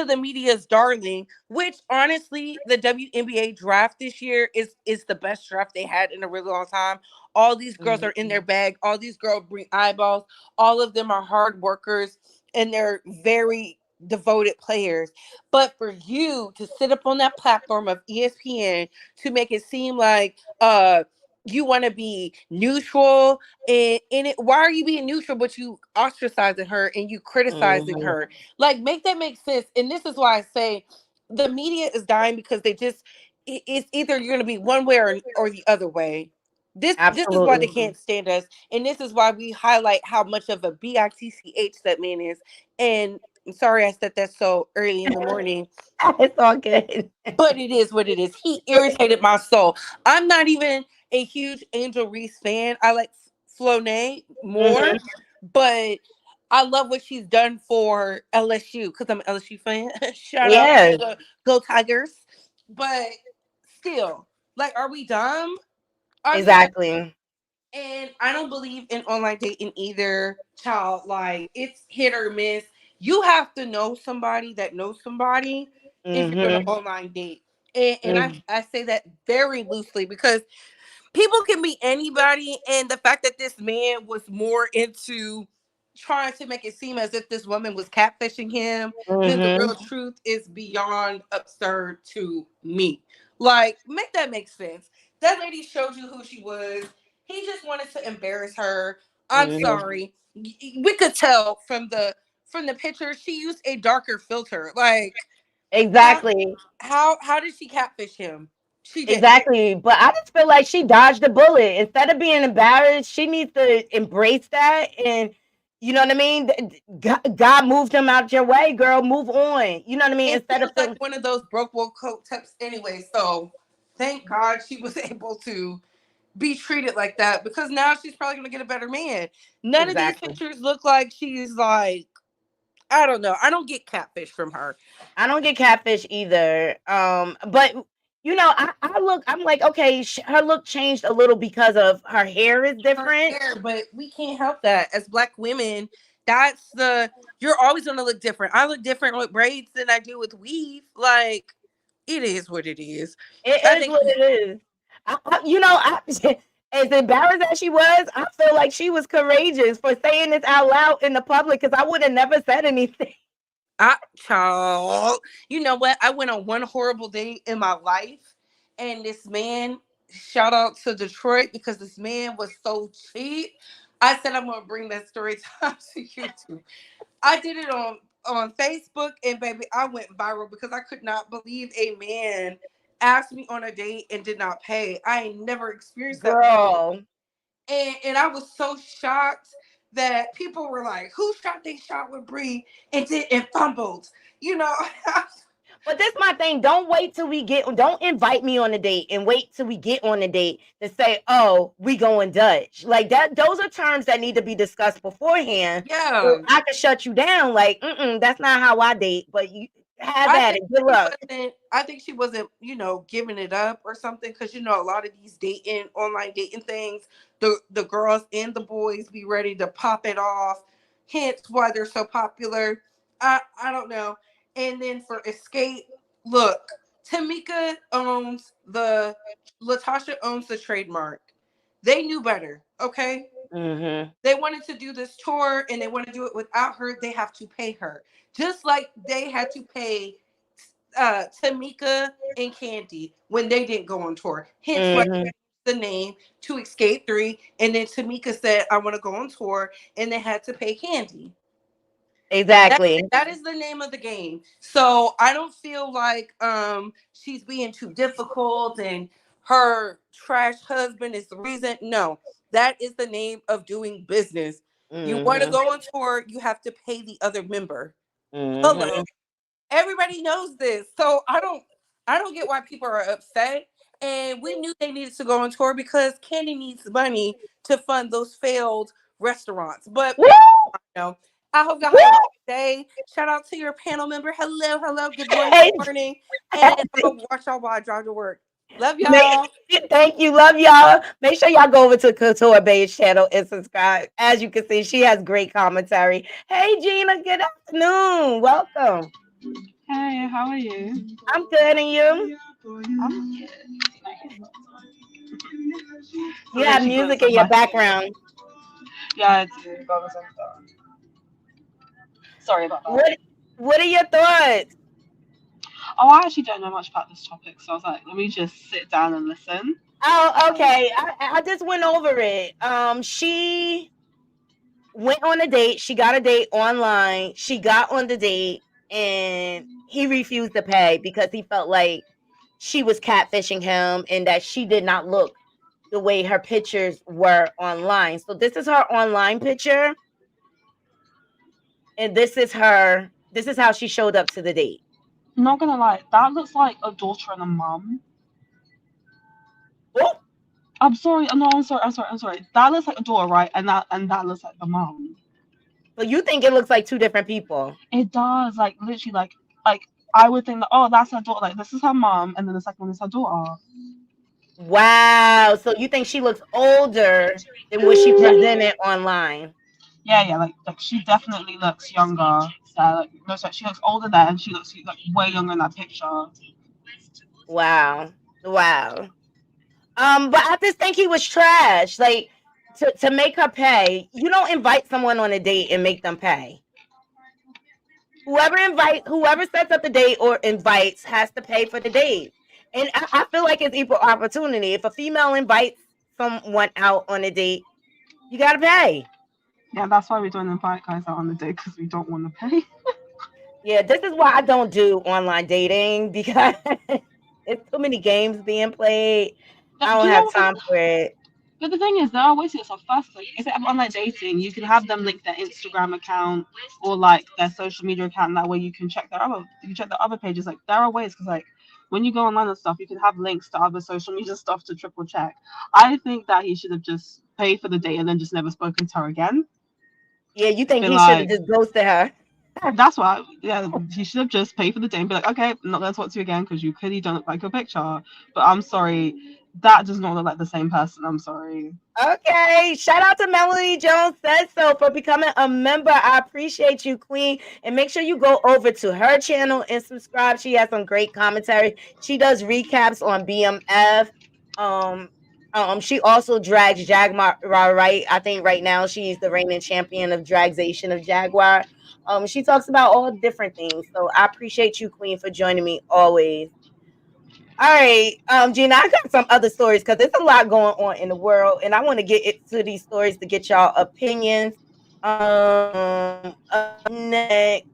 Speaker 8: the media's darling, which honestly the WNBA draft this year is the best draft they had in a really long time. All these girls are in their bag. All these girls bring eyeballs. All of them are hard workers and they're very devoted players. But for you to sit up on that platform of ESPN to make it seem like you want to be neutral and in it, why are you being neutral but you ostracizing her and you criticizing
Speaker 1: Mm-hmm.
Speaker 8: her? Like, make that make sense. And this is why I say the media is dying because they just it's either you're going to be one way or the other way. This is why they
Speaker 1: Absolutely.
Speaker 8: can't stand us, and this is why we highlight how much of a bitch that man is. And I'm sorry I said that so early in the morning,
Speaker 1: It's all good.
Speaker 8: but it is what it is. He irritated my soul. I'm not even a huge Angel Reese fan. I like Flonay more,
Speaker 1: Mhm.
Speaker 8: but I love what she's done for LSU because I'm an LSU fan. Shout out to
Speaker 1: Yes,
Speaker 8: the Go Tigers. But still, like, are we dumb? Are we dumb?
Speaker 1: exactly.
Speaker 8: And I don't believe in online dating either, child. Like, it's hit or miss. You have to know somebody that knows somebody if you're going to
Speaker 1: Mhm.
Speaker 8: online date. And
Speaker 1: Mm.
Speaker 8: I say that very loosely because people can be anybody. And the fact that this man was more into trying to make it seem as if this woman was catfishing him than the
Speaker 1: Mhm.
Speaker 8: real truth is beyond absurd to me. Like, make that make sense. That lady showed you who she was. He just wanted to embarrass her. I'm
Speaker 1: Mhm.
Speaker 8: sorry. We could tell from the picture she used a darker filter. Like, how
Speaker 1: Exactly.
Speaker 8: how did she catfish him? She didn't.
Speaker 1: Exactly. But I just feel like she dodged a bullet. Instead of being embarrassed, she needs to embrace that. And you know what I mean? God moved him out your way, girl. Move on. You know what I mean?
Speaker 8: And she
Speaker 1: Instead of
Speaker 8: looked like
Speaker 1: feeling
Speaker 8: one of those broke wool coat types anyway. So thank God she was able to be treated like that because now she's probably gonna get a better man. None of these
Speaker 1: exactly.
Speaker 8: pictures look like she's like, I don't know. I don't get catfish from her.
Speaker 1: I don't get catfish either. But you know, I'm like, okay, her look changed a little because of her hair is
Speaker 8: Her
Speaker 1: different.
Speaker 8: hair, but we can't help that. As Black women, that's the you're always gonna look different. I look different with braids than I do with weave. Like, it is what it is. I
Speaker 1: It is
Speaker 8: think
Speaker 1: what it is. You know, as embarrassed as she was, I feel like she was courageous for saying this out loud in the public because I would have never said anything.
Speaker 8: Child, you know what? I went on one horrible date in my life, and this man, shout out to Detroit because this man was so cheap. I said I'm gonna bring that story time to YouTube. I did it on Facebook, and baby, I went viral because I could not believe a man asked me on a date and did not pay. I ain't never experienced that before.
Speaker 1: Girl.
Speaker 8: And I was so shocked that people were like, "Who shot they shot with Bree and fumbled?" You know,
Speaker 1: But this my thing. Don't invite me on a date and wait till we get on the date to say, oh, we going Dutch. Like that, those are terms that need to be discussed beforehand.
Speaker 8: yeah.
Speaker 1: So I can shut you down. Like, that's not how I date, but you have
Speaker 8: I
Speaker 1: at
Speaker 8: think
Speaker 1: it. Good luck.
Speaker 8: I think she wasn't, giving it up or something because a lot of these dating online dating things, the girls and the boys be ready to pop it off. Hence why they're so popular. I don't know. And then for Escape, look, Tamika owns the Latasha owns the trademark. They knew better, okay?
Speaker 1: Mm-hmm.
Speaker 8: They wanted to do this tour and they want to do it without her. They have to pay her. Just like they had to pay Tamika and Candy when they didn't go on tour. Hence why
Speaker 1: Mm-hmm.
Speaker 8: the name to Escape 3. And then Tamika said, I want to go on tour. And they had to pay Candy. That
Speaker 1: Exactly.
Speaker 8: that is the name of the game. So I don't feel like she's being too difficult and her trash husband is the reason. No, that is the name of doing business. You want to
Speaker 1: Mm-hmm.
Speaker 8: go on tour, you have to pay the other member. Hello.
Speaker 1: Mm-hmm.
Speaker 8: Everybody knows this. So I don't get why people are upset. And we knew they needed to go on tour because Candy needs money to fund those failed restaurants. But
Speaker 1: Woo!
Speaker 8: know. I hope y'all
Speaker 1: Woo!
Speaker 8: have a great day. Shout out to your panel member. Hello, hello. Good morning,
Speaker 1: Hey,
Speaker 8: good morning. And I'm gonna watch y'all while I drive to work. Love
Speaker 1: make-
Speaker 8: y'all.
Speaker 1: thank you. Love y'all. Make sure y'all go over to Couture Bay's channel and subscribe. As you can see, she has great commentary. Hey, Gina. Good afternoon. Welcome.
Speaker 9: Hey, how are you?
Speaker 1: I'm good, and you?
Speaker 9: I'm good.
Speaker 1: You
Speaker 9: I'm
Speaker 1: have
Speaker 9: actually doing
Speaker 1: music in
Speaker 9: some
Speaker 1: your
Speaker 9: writing.
Speaker 1: background.
Speaker 9: Yeah, I do. Got some stuff. Sorry about that.
Speaker 1: What are your thoughts?
Speaker 9: Oh, I actually don't know much about this topic, so I was like, let me just sit down and listen.
Speaker 1: Oh, okay. I just went over it. She went on a date. She got a date online. She got on the date, and he refused to pay because he felt like she was catfishing him and that she did not look the way her pictures were online. So this is her online picture, and this is her. This is how she showed up to the date.
Speaker 9: I'm not gonna lie, that looks like a daughter and a mum.
Speaker 1: Oh,
Speaker 9: I'm sorry. No, I'm sorry. That looks like a daughter, right? And that looks like the mom.
Speaker 1: So you think it looks like two different people?
Speaker 9: It does, like literally, like I would think that, oh, that's her daughter. Like this is her mom, and then the second one is her daughter.
Speaker 1: Wow. So you think she looks older than what she presented online?
Speaker 9: Yeah. Like she definitely looks younger. So like no, so she looks older there, and she looks like way younger in that picture.
Speaker 1: Wow. Wow. But I just think he was trash. Like to make her pay, you don't invite someone on a date and make them pay. Whoever sets up the date or invites has to pay for the date. And I feel like it's equal opportunity. If a female invites someone out on a date, you gotta pay.
Speaker 9: Yeah, that's why we don't invite guys out on the date because we don't want to pay.
Speaker 1: Yeah, this is why I don't do online dating because it's too many games being played. I
Speaker 9: Do
Speaker 1: don't
Speaker 9: you
Speaker 1: have
Speaker 9: know what?
Speaker 1: time for it.
Speaker 9: But the thing is, there are ways to yourself. First, like, if it's online dating, you can have them link their Instagram account or like their social media account. And that way, you can check their other pages. Like there are ways because like when you go online and stuff, you can have links to other social media stuff to triple check. I think that he should have just paid for the date and then just never spoken to her again.
Speaker 1: Yeah, you think
Speaker 9: Been
Speaker 1: he should have
Speaker 9: like,
Speaker 1: just ghosted her?
Speaker 9: that's why. Yeah, he should have just paid for the date and be like, okay, I'm not gonna talk to you again because you clearly don't look like your picture. But I'm sorry, that does not look like the same person. I'm sorry.
Speaker 1: Okay, shout out to Melanie Jones Says So for becoming a member. I appreciate you, Queen. And make sure you go over to her channel and subscribe. She has some great commentary. She does recaps on BMF. She also drags Jaguar, right? I think right now she's the reigning champion of dragzation of Jaguar. She talks about all different things. So I appreciate you, Queen, for joining me always. All right, Gina, I got some other stories because there's a lot going on in the world, and I want to get into these stories to get y'all opinions. Up next.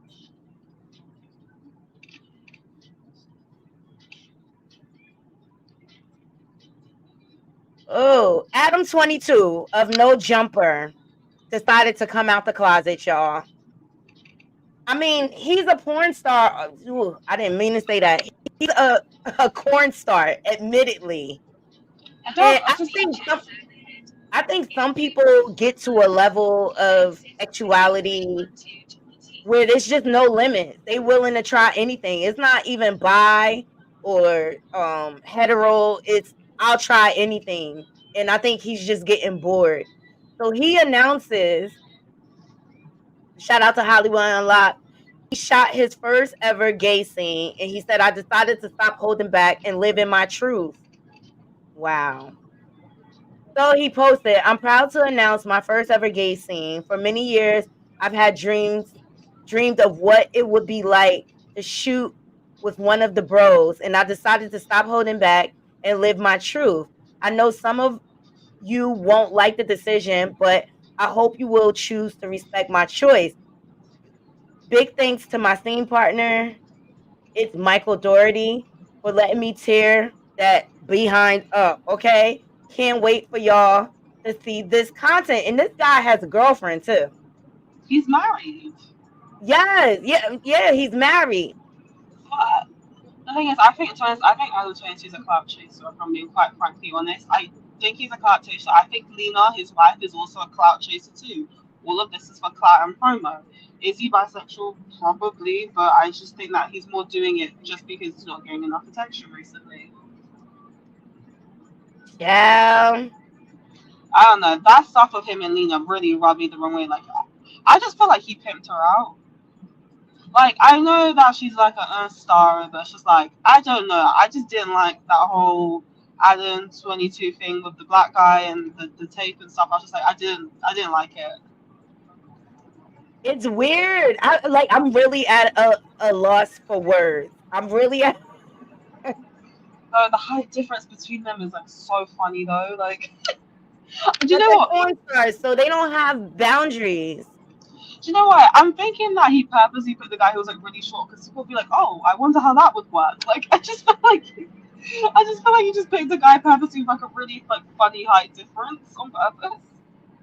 Speaker 1: Oh, Adam 22 of No Jumper decided to come out the closet, y'all. I mean, he's a porn star. Ooh, I didn't mean to say that. He's a corn star, admittedly. And I think some people get to a level of sexuality where there's just no limit. They willing to try anything. It's not even bi or hetero. It's I'll try anything. And I think he's just getting bored. So he announces, shout out to Hollywood Unlocked, he shot his first ever gay scene and he said, I decided to stop holding back and live in my truth. Wow. So he posted, I'm proud to announce my first ever gay scene. For many years, I've had dreamed of what it would be like to shoot with one of the bros, and I decided to stop holding back and live my truth. I know some of you won't like the decision, but I hope you will choose to respect my choice. Big thanks to my scene partner, it's Michael Doherty, for letting me tear that behind up. Okay, can't wait for y'all to see this content. And this guy has a girlfriend too.
Speaker 9: He's married.
Speaker 1: Yes, yeah, he's married.
Speaker 9: But the thing is, I think Adam 22 is a clout chaser. If I'm being quite frankly honest, I think he's a clout chaser. I think Lena, his wife, is also a clout chaser too. All of this is for clout and promo. Is he bisexual? Probably, but I just think that he's more doing it just because he's not getting enough attention recently.
Speaker 1: Yeah.
Speaker 9: I don't know. That stuff of him and Lena really rubbed me the wrong way. Like, I just feel like he pimped her out. Like, I know that she's like an star, but it's just like, I don't know. I just didn't like that whole Adam 22 thing with the black guy and the tape and stuff. I was just like, I didn't like it.
Speaker 1: It's weird. I'm really at a loss for words. I'm really at
Speaker 9: The height difference between them is like so funny though. Like, do you
Speaker 1: but
Speaker 9: know
Speaker 1: they're
Speaker 9: what?
Speaker 1: porn stars, so they don't have boundaries.
Speaker 9: Do you know what? I'm thinking that he purposely put the guy who was like really short because people would be like, oh, I wonder how that would work. Like, I just feel like he just picked the guy purposely with like a really like funny height difference on purpose.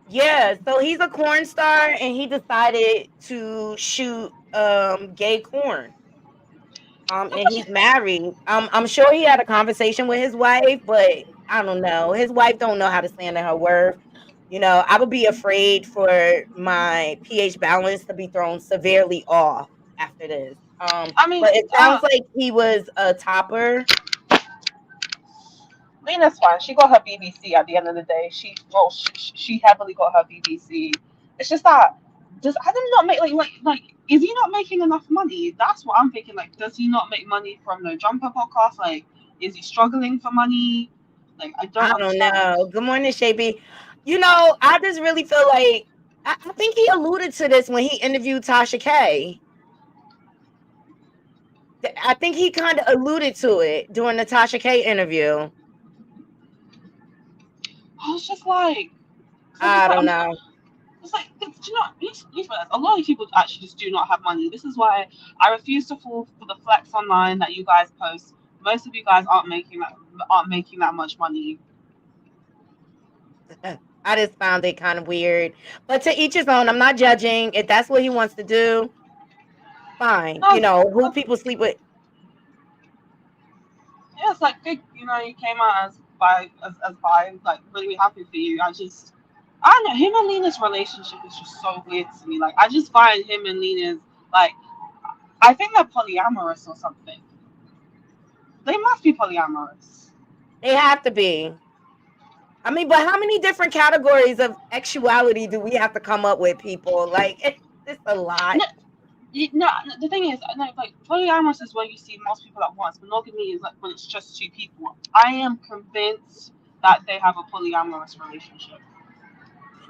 Speaker 1: Yeah, so he's a corn star and he decided to shoot gay corn. And he's married. I'm sure he had a conversation with his wife, but I don't know. His wife don't know how to stand in her worth. I would be afraid for my pH balance to be thrown severely off after this.
Speaker 9: I mean,
Speaker 1: But it sounds like he was a topper.
Speaker 9: Lena's fine. She got her BBC at the end of the day. She heavily got her BBC. It's just that does Adam not make like is he not making enough money? That's what I'm thinking. Like, does he not make money from the Jumper podcast? Like, is he struggling for money? Like, I don't
Speaker 1: I don't
Speaker 9: understand.
Speaker 1: know. Good morning, Shapey. I just really feel like I think he alluded to this when he interviewed Tasha K. I think he kind of alluded to it during the Tasha K interview.
Speaker 9: I was just like,
Speaker 1: I don't know.
Speaker 9: it's like, do you know, a lot of people actually just do not have money. This is why I refuse to fall for the flex online that you guys post. Most of you guys aren't making that much money.
Speaker 1: I just found it kind of weird. But to each his own. I'm not judging. If that's what he wants to do, fine. Who people sleep with.
Speaker 9: Yeah, it's like big. You came out as bi, like really happy for you. I don't know. Him and Lena's relationship is just so weird to me. Like, I just find him and Lena's like, I think they're polyamorous or something. They must be polyamorous.
Speaker 1: They have to be. I mean, but how many different categories of sexuality do we have to come up with, people? Like, it's a lot.
Speaker 9: No, the thing is, like, polyamorous is where you see most people at once. Monogamy is like when it's just two people. I am convinced that they have a polyamorous relationship.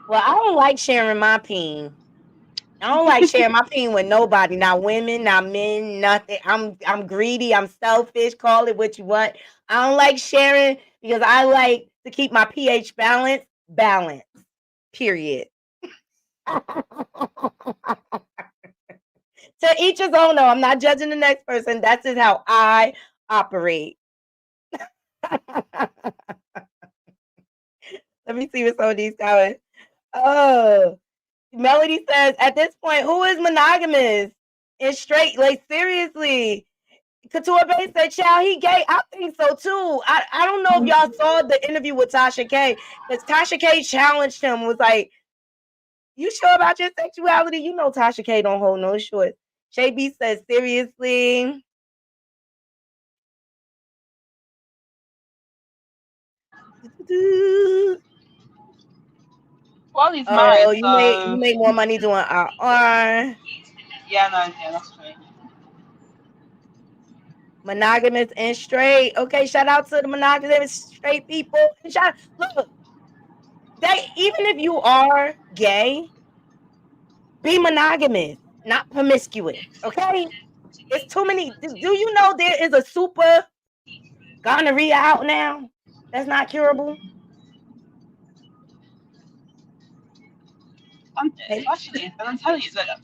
Speaker 1: Well, I don't like sharing my peen. I don't like sharing my peen with nobody. Not women, not men, nothing. I'm greedy. I'm selfish. Call it what you want. I don't like sharing because I like to keep my pH balanced. Period. To each his own, though. I'm not judging the next person. That's just how I operate. Let me see what some of these comments. Oh, Melody says, at this point, who is monogamous and straight? Like, seriously. Couture Bay said, child, he gay. I think so too. I don't know if y'all saw the interview with Tasha K, because Tasha K challenged him, was like, you sure about your sexuality? You know Tasha K don't hold no shorts. Shay B says, seriously.
Speaker 9: Well, he's married,
Speaker 1: you
Speaker 9: so
Speaker 1: make more money doing RR.
Speaker 9: yeah, that's true.
Speaker 1: Monogamous and straight. Okay, shout out to the monogamous straight people. Look, even if you are gay, be monogamous, not promiscuous. Okay, it's too many. Do you know there is a super gonorrhea out now that's not curable?
Speaker 9: Especially, and I'm telling you that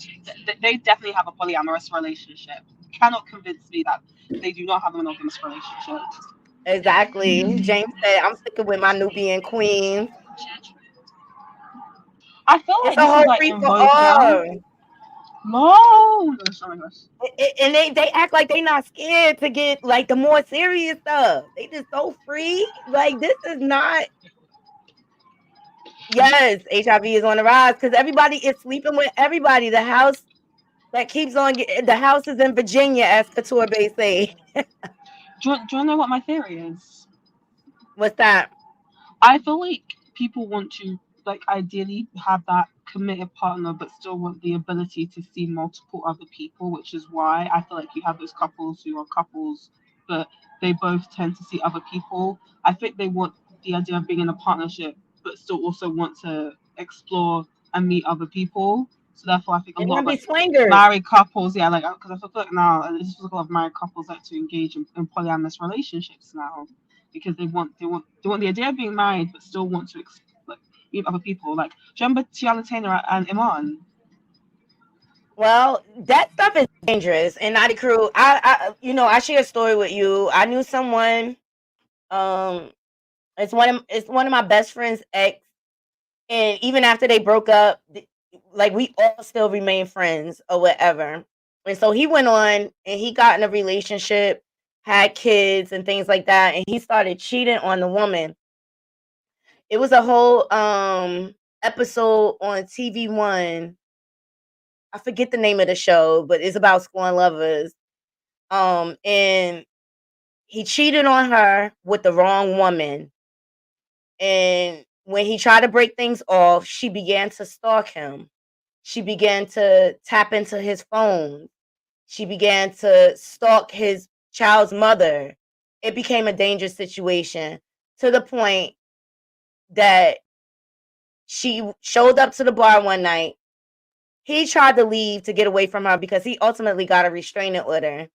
Speaker 9: they definitely have a polyamorous relationship. You cannot convince me that they do not have a monogamous relationship.
Speaker 1: Exactly. James said, I'm sticking with my Nubian queen.
Speaker 9: I feel
Speaker 1: It's
Speaker 9: like
Speaker 1: a
Speaker 9: this
Speaker 1: whole
Speaker 9: is like
Speaker 1: free
Speaker 9: in
Speaker 1: for
Speaker 9: vogue now.
Speaker 1: all.
Speaker 9: No, oh my gosh.
Speaker 1: And they act like they not scared to get like the more serious stuff. They just so free. Like, this is not. Yes, HIV is on the rise because everybody is sleeping with everybody. The house that keeps on the house is in Virginia, as Couture Bay say.
Speaker 9: Do you know what my theory is?
Speaker 1: What's that?
Speaker 9: I feel like people want to, like, ideally have that committed partner, but still want the ability to see multiple other people, which is why I feel like you have those couples who are couples, but they both tend to see other people. I think they want the idea of being in a partnership, but still also want to explore and meet other people. So therefore, I think a
Speaker 1: They
Speaker 9: lot
Speaker 1: want
Speaker 9: of
Speaker 1: to be
Speaker 9: like
Speaker 1: swingers.
Speaker 9: married couples, yeah, like, because I feel like now there's just a lot of married couples like to engage in polyamorous relationships now, because they want the idea of being married, but still want to like meet other people. Like, do you remember Tiana Taylor and Iman?
Speaker 1: Well, that stuff is dangerous. And Naughty Crew, I share a story with you. I knew someone. It's one of my best friend's ex, and even after they broke up, like, we all still remain friends or whatever. And so he went on and he got in a relationship, had kids and things like that, and he started cheating on the woman. It was a whole episode on TV1. I forget the name of the show, but it's about scorn lovers. And he cheated on her with the wrong woman. And when he tried to break things off, she began to stalk him. She began to tap into his phone. She began to stalk his child's mother. It became a dangerous situation to the point that she showed up to the bar one night. He tried to leave to get away from her because he ultimately got a restraining order.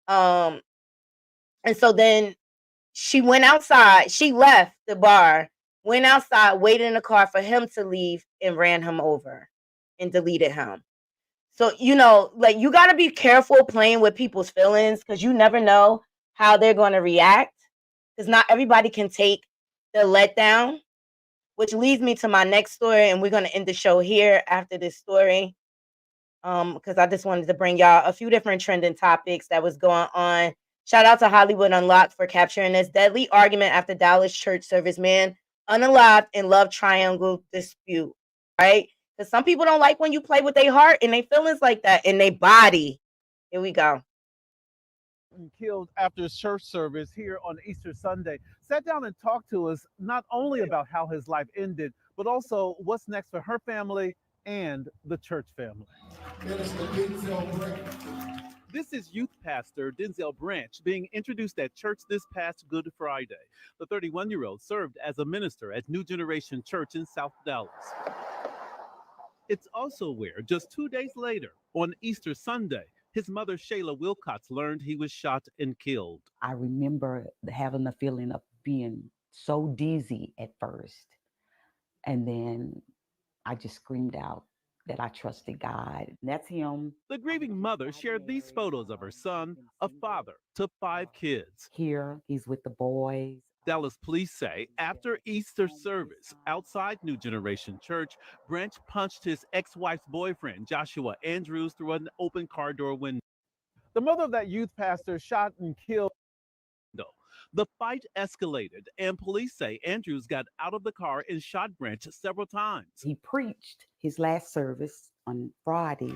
Speaker 1: And so then she went outside. She left the bar, went outside, waited in the car for him to leave, and ran him over and deleted him. So, like, you got to be careful playing with people's feelings because you never know how they're going to react, because not everybody can take the letdown, which leads me to my next story. And we're going to end the show here after this story, because I just wanted to bring y'all a few different trending topics that was going on. Shout out to Hollywood Unlocked for capturing this deadly argument after Dallas church service man unalived in love triangle dispute, right? Because some people don't like when you play with their heart and their feelings like that in their body. Here we go.
Speaker 10: Killed after church service here on Easter Sunday sat down and talked to us not only about how his life ended, but also what's next for her family and the church family. This is youth pastor Denzel Branch being introduced at church this past Good Friday. The 31-year-old served as a minister at New Generation Church in South Dallas. It's also where, just 2 days later, on Easter Sunday, his mother, Shayla Wilcox, learned he was shot and killed.
Speaker 11: I remember having the feeling of being so dizzy at first. And then I just screamed out that I trusted God. That's him.
Speaker 10: The grieving mother shared these photos of her son, a father to 5 kids.
Speaker 11: Here, he's with the boys.
Speaker 10: Dallas police say after Easter service outside New Generation Church, Branch punched his ex-wife's boyfriend, Joshua Andrews, through an open car door window. The mother of that youth pastor shot and killed. The fight escalated, and police say Andrews got out of the car and shot Branch several times.
Speaker 11: He preached his last service on Friday.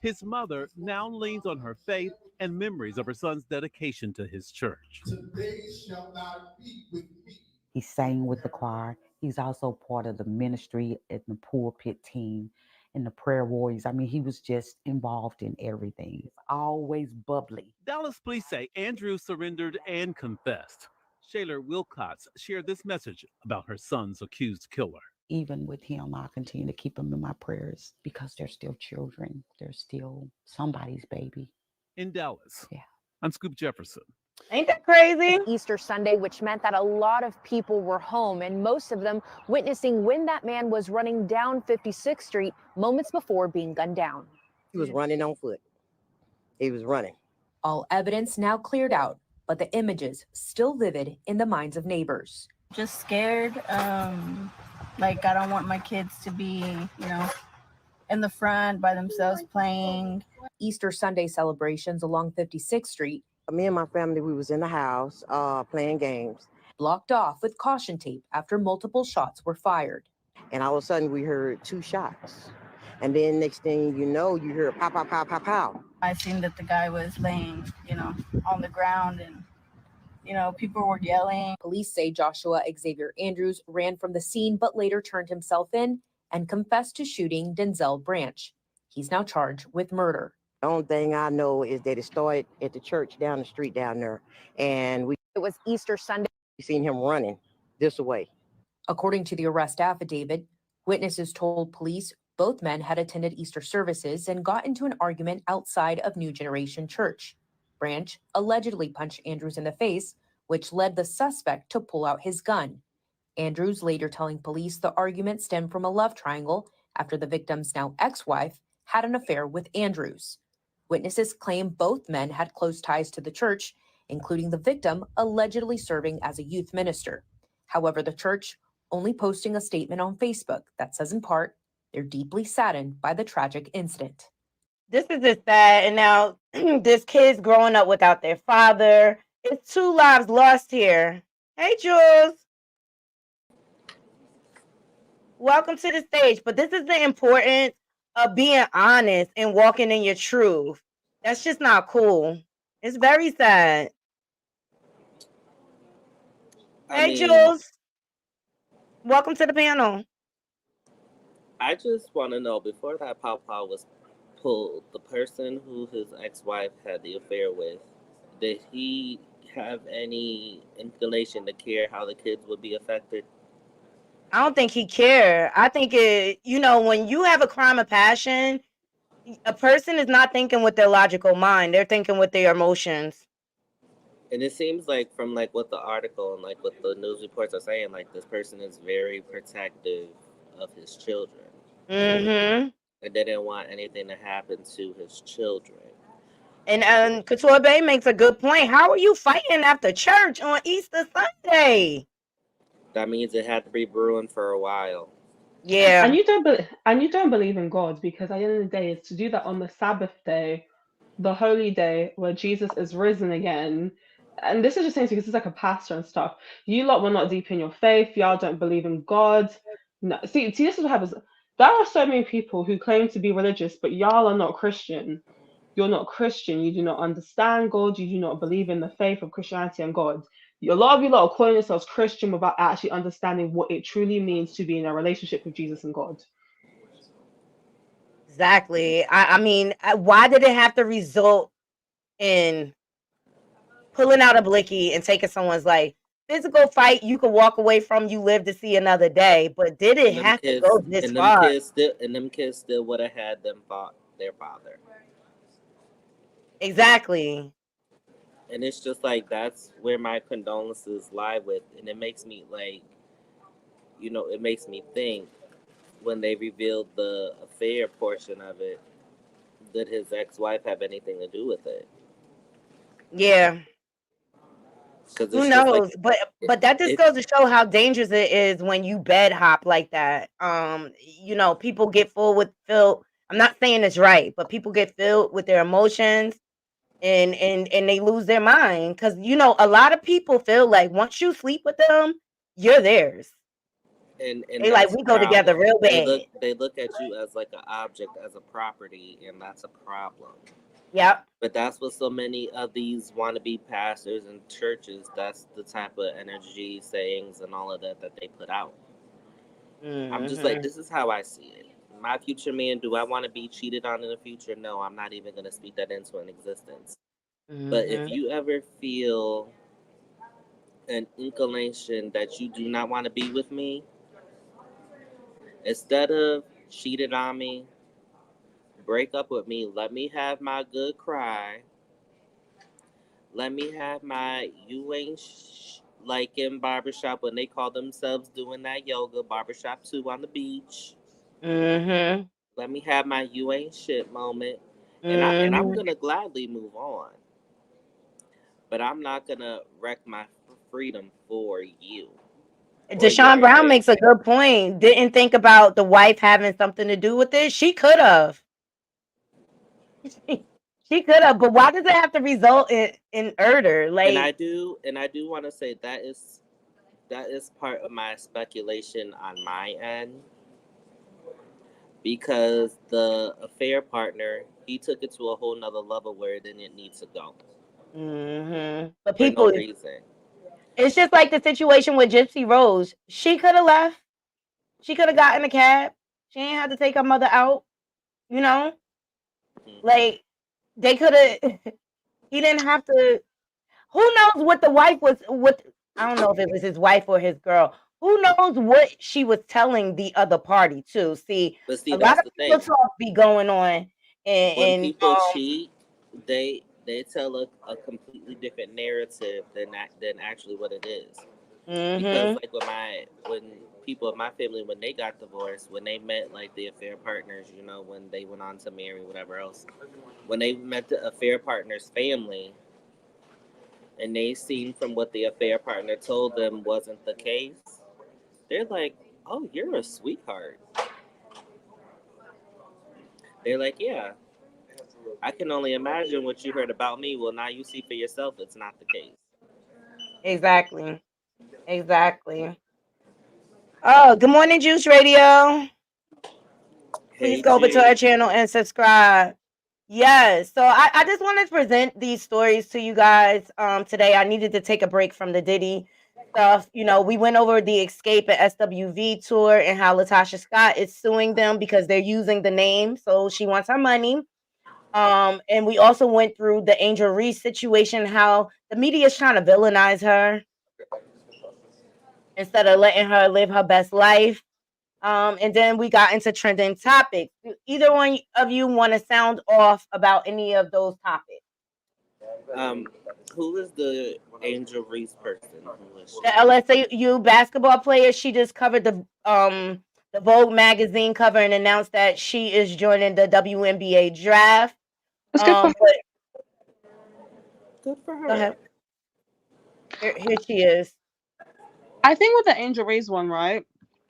Speaker 10: His mother now leans on her faith and memories of her son's dedication to his church.
Speaker 12: Today shall not be with me.
Speaker 11: He sang with the choir. He's also part of the ministry at the pulpit team and the prayer warriors. I mean, he was just involved in everything. Always bubbly.
Speaker 10: Dallas police say Andrew surrendered and confessed. Shayla Wilcox shared this message about her son's accused killer.
Speaker 11: Even with him, I'll continue to keep him in my prayers because they're still children. They're still somebody's baby.
Speaker 10: In Dallas,
Speaker 11: yeah.
Speaker 10: I'm Scoop Jefferson.
Speaker 1: Ain't that crazy?
Speaker 13: Easter Sunday, which meant that a lot of people were home, and most of them witnessing when that man was running down 56th Street moments before being gunned down.
Speaker 14: He was running on foot. He was running.
Speaker 15: All evidence now cleared out, but the images still vivid in the minds of neighbors.
Speaker 16: Just scared. Like, I don't want my kids to be, in the front by themselves playing.
Speaker 15: Easter Sunday celebrations along 56th Street.
Speaker 14: Me and my family, we was in the house playing games.
Speaker 15: Blocked off with caution tape after multiple shots were fired.
Speaker 14: And all of a sudden we heard 2 shots. And then next thing you know, you hear pow, pow, pow, pow, pow.
Speaker 16: I seen that the guy was laying, on the ground and, people were yelling.
Speaker 15: Police say Joshua Xavier Andrews ran from the scene, but later turned himself in and confessed to shooting Denzel Branch. He's now charged with murder.
Speaker 14: The only thing I know is that it started at the church down the street down there. And
Speaker 13: it was Easter Sunday.
Speaker 14: We seen him running this way.
Speaker 15: According to the arrest affidavit, witnesses told police both men had attended Easter services and got into an argument outside of New Generation Church. Branch allegedly punched Andrews in the face, which led the suspect to pull out his gun. Andrews later telling police the argument stemmed from a love triangle after the victim's now ex-wife had an affair with Andrews. Witnesses claim both men had close ties to the church, including the victim allegedly serving as a youth minister. However, the church only posting a statement on Facebook that says in part, they're deeply saddened by the tragic incident.
Speaker 1: This is just sad. And now this kid's growing up without their father. It's 2 lives lost here. Hey, Jules. Welcome to the stage. But this is the importance of being honest and walking in your truth. That's just not cool. It's very sad. Hey, Jules. Welcome to the panel.
Speaker 17: I just want to know, before that pawpaw was pulled, the person who his ex-wife had the affair with, did he have any inclination to care how the kids would be affected?
Speaker 1: I don't think he cared. I think when you have a crime of passion, a person is not thinking with their logical mind. They're thinking with their emotions.
Speaker 17: And it seems like from like what the article and like what the news reports are saying, like this person is very protective of his children.
Speaker 1: Mm-hmm.
Speaker 17: And they didn't want anything to happen to his children.
Speaker 1: And Couture Bay makes a good point. How are you fighting after church on Easter Sunday?
Speaker 17: That means it had to be brewing for a while.
Speaker 1: Yeah.
Speaker 9: And you don't believe in God, because at the end of the day, it's to do that on the Sabbath day, the holy day where Jesus is risen again. And this is just saying because it's like a pastor and stuff. You lot were not deep in your faith. Y'all don't believe in God. No, see, this is what happens. There are so many people who claim to be religious, but y'all are not Christian. You're not Christian. You do not understand God. You do not believe in the faith of Christianity and God. A lot of you lot are calling yourselves Christian without actually understanding what it truly means to be in a relationship with Jesus and God.
Speaker 1: Exactly. I mean, why did it have to result in pulling out a blicky and taking someone's life? Physical fight you could walk away from, you live to see another day, but did it have to go this far?
Speaker 17: Them kids still would have had them fought their father.
Speaker 1: Exactly.
Speaker 17: And it's just like, that's where my condolences lie with. And it makes me like, it makes me think, when they revealed the affair portion of it, did his ex-wife have anything to do with it?
Speaker 1: Yeah.
Speaker 17: Because
Speaker 1: Who
Speaker 17: it's just like,
Speaker 1: knows? But that just goes to show how dangerous it is when you bed hop like that. People get filled. I'm not saying it's right, but people get filled with their emotions and they lose their mind, because a lot of people feel like once you sleep with them, you're theirs.
Speaker 17: and
Speaker 1: They like,
Speaker 17: that's
Speaker 1: we
Speaker 17: a
Speaker 1: go together
Speaker 17: problem.
Speaker 1: real
Speaker 17: They
Speaker 1: bad.
Speaker 17: look at you as like an object, as a property, and that's a problem.
Speaker 1: Yep.
Speaker 17: But that's what so many of these wannabe pastors and churches, that's the type of energy, sayings, and all of that they put out. I'm just like,
Speaker 1: Mm-hmm.
Speaker 17: this is how I see it. My future man, do I want to be cheated on in the future? No, I'm not even going to speak that into an existence. But if
Speaker 1: Mm-hmm.
Speaker 17: you ever feel an inclination that you do not want to be with me, instead of cheated on me, break up with me, let me have my good cry. Let me have my you ain't like in barbershop when they call themselves doing that yoga, barbershop 2 on the beach.
Speaker 1: Mm-hmm.
Speaker 17: Let me have my you ain't shit moment. And I'm
Speaker 1: Mm-hmm.
Speaker 17: gonna gladly move on. But I'm not gonna wreck my freedom for you or your
Speaker 1: Deshaun Brown
Speaker 17: advantage.
Speaker 1: makes a good point. Didn't think about the wife having something to do with it. She could have. She could have, but why does it have to result in murder?
Speaker 17: And
Speaker 1: Like,
Speaker 17: I do want to say that is part of my speculation on my end, because the affair partner, he took it to a whole nother level where it didn't need to go
Speaker 1: but
Speaker 17: for no
Speaker 1: people,
Speaker 17: reason.
Speaker 1: it's just like the situation with Gypsy Rose. She could have left. She could have gotten a cab. She ain't had to take her mother out. You know, like they could have. He didn't have to. Who knows what the wife was? What, I don't know if it was his wife or his girl. Who knows what she was telling the other party too? See,
Speaker 17: But see,
Speaker 1: a lot
Speaker 17: that's
Speaker 1: of
Speaker 17: the
Speaker 1: people
Speaker 17: thing.
Speaker 1: talk be going on,
Speaker 17: When
Speaker 1: and
Speaker 17: people cheat, they tell a completely different narrative than actually what it is. Because
Speaker 1: mm-hmm.
Speaker 17: like when people in my family, when they got divorced, when they met like the affair partners, when they went on to marry, whatever else, when they met the affair partner's family, and they seen from what the affair partner told them wasn't the case, they're like, "Oh, you're a sweetheart." They're like, "Yeah, I can only imagine what you heard about me. Well, now you see for yourself, it's not the case."
Speaker 1: Exactly. Exactly. Oh, good morning, Juice Radio. Please
Speaker 17: Hey,
Speaker 1: go over to our
Speaker 17: Juice.
Speaker 1: channel and subscribe. Yes. So I just wanted to present these stories to you guys today. I needed to take a break from the Diddy stuff. You know, we went over the Xscape and SWV tour and how Latasha Scott is suing them because they're using the name. So she wants her money. And we also went through the Angel Reese situation, how the media is trying to villainize her instead of letting her live her best life. And then we got into trending topics. Do either one of you want to sound off about any of those topics?
Speaker 17: Um, who is the Angel Reese person? Who is
Speaker 1: The
Speaker 17: she?
Speaker 1: LSU basketball player, she just covered the Vogue magazine cover and announced that she is joining the WNBA draft.
Speaker 9: That's good for her.
Speaker 1: But
Speaker 17: Good for
Speaker 1: go
Speaker 17: her.
Speaker 1: ahead. Here she is.
Speaker 9: I think with the Angel Reese one, right?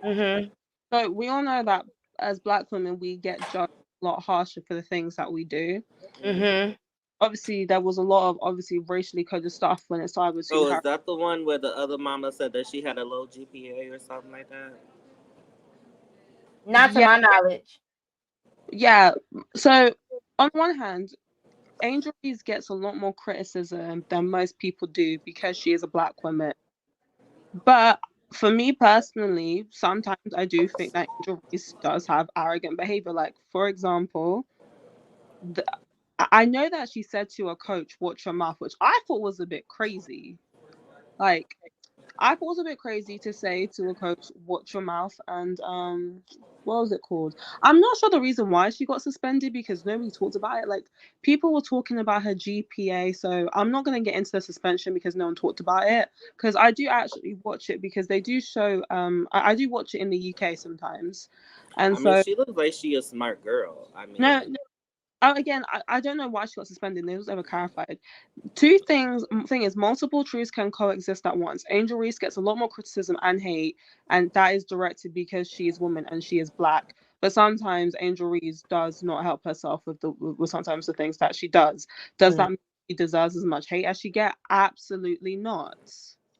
Speaker 1: Mm-hmm.
Speaker 9: So we all know that as Black women, we get judged a lot harsher for the things that we do.
Speaker 1: Mm-hmm.
Speaker 9: Obviously, there was a lot of racially coded stuff when it started between
Speaker 17: Oh, is
Speaker 9: her.
Speaker 17: that the one where the other mama said that she had a low GPA or something like that?
Speaker 1: Not to
Speaker 9: Yeah,
Speaker 1: my knowledge.
Speaker 9: yeah. So on one hand, Angel Reese gets a lot more criticism than most people do because she is a Black woman. But for me personally, sometimes I do think that Angel Reese does have arrogant behavior. Like, for example, the, I know that she said to a coach, "Watch your mouth," which I thought was a bit crazy. Like, I thought it was a bit crazy to say to a coach, "Watch your mouth," and what was it called? I'm not sure the reason why she got suspended because nobody talked about it. Like, people were talking about her GPA, so I'm not gonna get into the suspension because no one talked about it. Because I do actually watch it because they do show. I do watch it in the UK sometimes, and
Speaker 17: I mean,
Speaker 9: so
Speaker 17: she looks like she a smart girl. I
Speaker 9: no.
Speaker 17: mean,
Speaker 9: Again, I don't know why she got suspended. It was ever clarified. Two things. Thing is, multiple truths can coexist at once. Angel Reese gets a lot more criticism and hate, and that is directed because she is woman and she is Black. But sometimes Angel Reese does not help herself with sometimes the things that she does. Does that mean she deserves as much hate as she get? Absolutely not.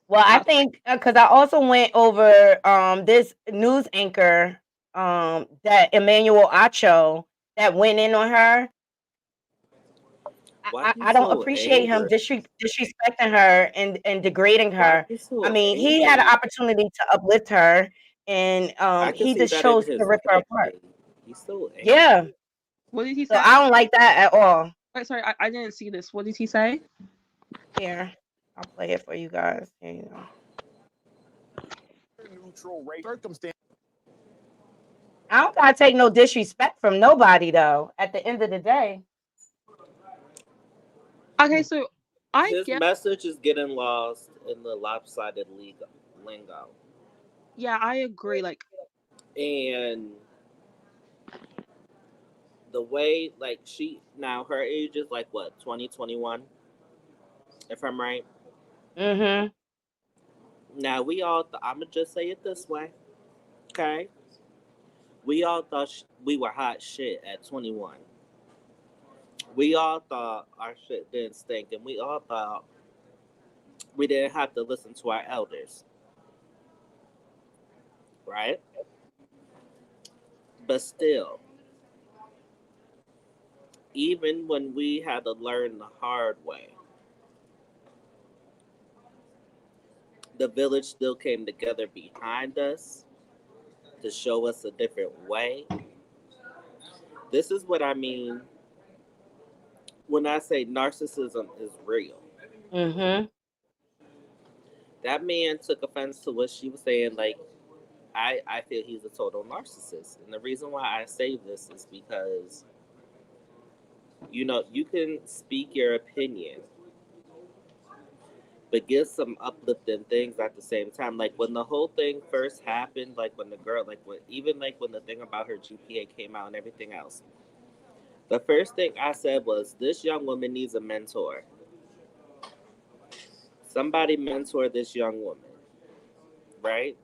Speaker 1: Well, I think because I also went over this news anchor that Emmanuel Acho that went in on her.
Speaker 17: why
Speaker 1: I,
Speaker 17: you
Speaker 1: I don't
Speaker 17: so
Speaker 1: appreciate him
Speaker 17: angry?
Speaker 1: disrespecting her and degrading
Speaker 17: Why
Speaker 1: her.
Speaker 17: you
Speaker 1: I
Speaker 17: so
Speaker 1: mean, he had an
Speaker 17: angry?
Speaker 1: opportunity to uplift her, and
Speaker 17: I can
Speaker 1: he
Speaker 17: see
Speaker 1: just
Speaker 17: that in
Speaker 1: chose to
Speaker 17: his
Speaker 1: rip her apart.
Speaker 17: energy. He's so angry.
Speaker 1: Yeah,
Speaker 9: What did he
Speaker 1: so
Speaker 9: say?
Speaker 1: I don't like that at all.
Speaker 9: Wait, sorry, I didn't see this. What did he say?
Speaker 1: Here, I'll play it for you guys. Here you go.
Speaker 12: Neutral rate circumstance.
Speaker 1: I don't gotta take no disrespect from nobody though. At the end of the day.
Speaker 9: Okay, so I
Speaker 17: His
Speaker 9: get.
Speaker 17: message is getting lost in the lopsided lingo.
Speaker 9: Yeah, I agree. Like,
Speaker 17: And the way, like, she, now her age is like what, 2021, if I'm right?
Speaker 1: Mm-hmm.
Speaker 17: Now, we all, I'm going to just say it this way, okay? We all thought we were hot shit at 21. We all thought our shit didn't stink, and we all thought we didn't have to listen to our elders, right? But still, even when we had to learn the hard way, the village still came together behind us to show us a different way. This is what I mean when I say narcissism is real.
Speaker 1: Mm-hmm.
Speaker 17: That man took offense to what she was saying. Like, I feel he's a total narcissist. And the reason why I say this is because, you know, you can speak your opinion, but give some uplifting things at the same time. Like, when the whole thing first happened, like when the girl, like when, even like when the thing about her GPA came out and everything else, the first thing I said was, this young woman needs a mentor. Somebody mentor this young woman, right?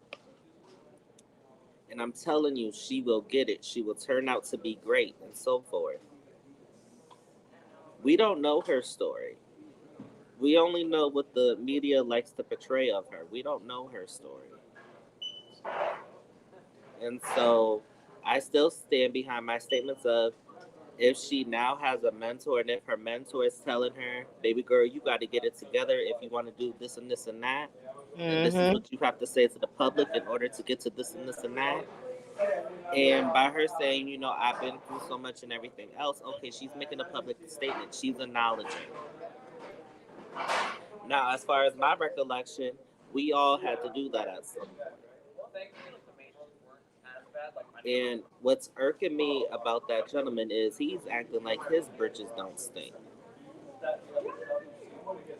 Speaker 17: And I'm telling you, she will get it. She will turn out to be great and so forth. We don't know her story. We only know what the media likes to portray of her. We don't know her story. And so I still stand behind my statements of if she now has a mentor and if her mentor is telling her, baby girl, you got to get it together if you want to do this and this and that. And this is
Speaker 1: Mm-hmm.
Speaker 17: what you have to say to the public in order to get to this and this and that. And by her saying, I've been through so much and everything else, okay, she's making a public statement. She's acknowledging. Now, as far as my recollection, we all had to do that at some point. And what's irking me about that gentleman is he's acting like his britches don't stink.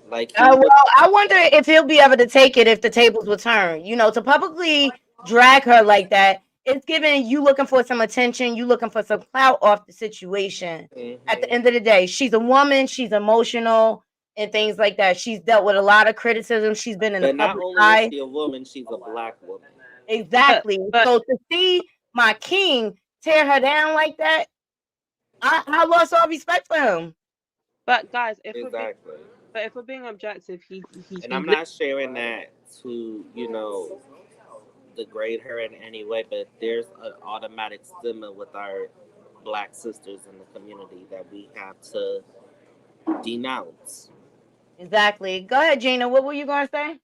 Speaker 17: Like he
Speaker 1: Well,
Speaker 17: was.
Speaker 1: I wonder if he'll be able to take it if the tables will turn. To publicly drag her like that, it's giving you looking for some attention, you looking for some clout off the situation. At the
Speaker 17: Mhm.
Speaker 1: end of the day, she's a woman, she's emotional, and things like that. She's dealt with a lot of criticism. She's been in the
Speaker 17: But not
Speaker 1: public
Speaker 17: only is
Speaker 1: eye.
Speaker 17: she a woman, she's a black woman.
Speaker 1: Exactly.
Speaker 9: But
Speaker 1: So to see my king tear her down like that, I lost all respect for him.
Speaker 9: but guys,
Speaker 17: Exactly.
Speaker 9: if we're being objective, he
Speaker 17: And I'm not sharing that to, degrade her in any way, but there's an automatic stigma with our black sisters in the community that we have to denounce.
Speaker 1: Exactly. Go ahead, Gina. What were you going to say?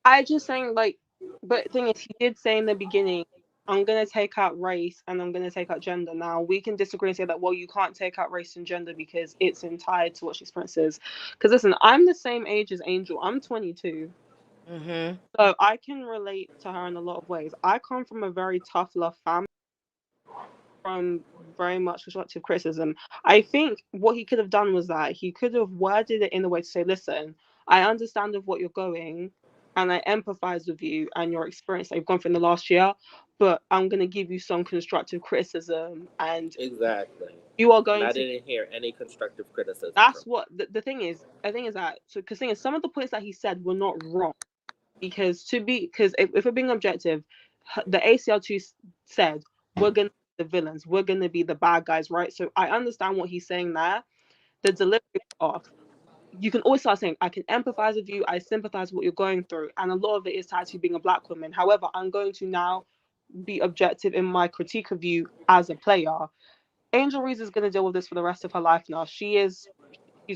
Speaker 9: I just saying like, but thing is, he did say in the beginning, I'm gonna take out race and I'm gonna take out gender. Now we can disagree and say that well, you can't take out race and gender because it's tied to what she experiences. Because listen, I'm the same age as Angel. I'm 22,
Speaker 1: Mm-hmm.
Speaker 9: so I can relate to her in a lot of ways. I come from a very tough love family. From very much constructive criticism. I think what he could have done was that he could have worded it in a way to say, listen, I understand of what you're going and I empathize with you and your experience that you've gone through in the last year, but I'm going to give you some constructive criticism and
Speaker 17: Exactly.
Speaker 9: you are
Speaker 17: And
Speaker 9: going
Speaker 17: I
Speaker 9: to.
Speaker 17: didn't hear any constructive criticism
Speaker 9: That's
Speaker 17: from
Speaker 9: what the thing is. I think is that, so because thing is, some of the points that he said were not wrong. Because if we're being objective, the ACL2 said we're gonna be the villains, we're gonna be the bad guys, right? So I understand what he's saying there. The delivery was off. You can always start saying, I can empathize with you, I sympathize with what you're going through, and a lot of it is tied to being a black woman. However, I'm going to now be objective in my critique of you as a player. Angel Reese is going to deal with this for the rest of her life now. She's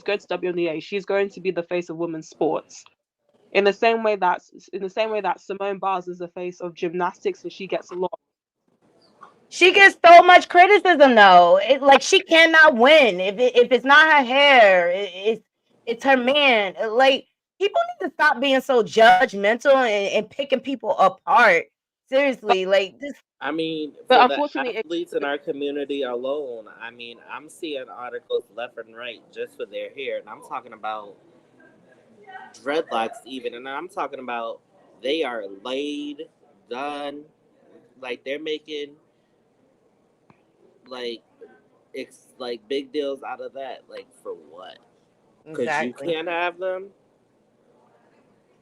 Speaker 9: going to WNBA. She's going to be the face of women's sports. In the same way that Simone Biles is the face of gymnastics and she gets a lot.
Speaker 1: She gets so much criticism though. Like she cannot win if it's not her hair. It's her man. Like people need to stop being so judgmental and picking people apart. Seriously, like this.
Speaker 17: I mean,
Speaker 9: But
Speaker 17: for the
Speaker 9: unfortunately,
Speaker 17: athletes in our community alone, I mean, I'm seeing articles left and right just for their hair, and I'm talking about dreadlocks even, and I'm talking about they are laid, done, like they're making like like big deals out of that. Like for what? Because you
Speaker 1: Exactly.
Speaker 17: can't have them.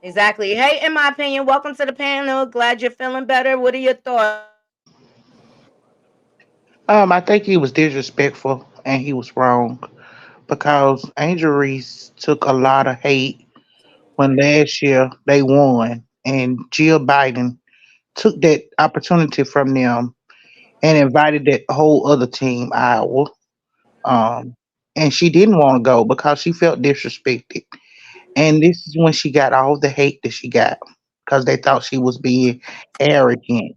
Speaker 1: Exactly. Hey, in my opinion, welcome to the panel. Glad you're feeling better. What are your thoughts?
Speaker 18: I think he was disrespectful and he was wrong because Angel Reese took a lot of hate when last year they won and Jill Biden took that opportunity from them and invited that whole other team, Iowa. Um, and she didn't want to go because she felt disrespected. And this is when she got all the hate that she got because they thought she was being arrogant.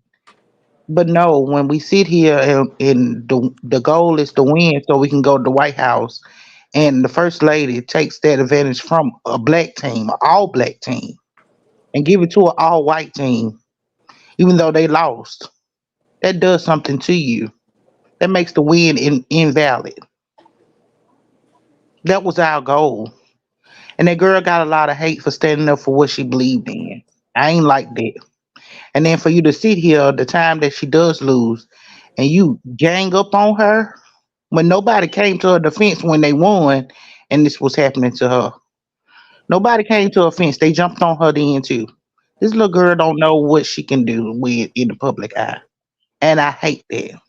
Speaker 18: But no, when we sit here and the goal is to win so we can go to the White House, and the first lady takes that advantage from a black team, an all black team, and give it to an all white team, even though they lost. That does something to you. That makes the win invalid. That was our goal. And that girl got a lot of hate for standing up for what she believed in. I ain't like that. And then for you to sit here the time that she does lose and you gang up on her when nobody came to her defense when they won and this was happening to her. Nobody came to her fence. They jumped on her then too. This little girl don't know what she can do with in the public eye. And I hate that.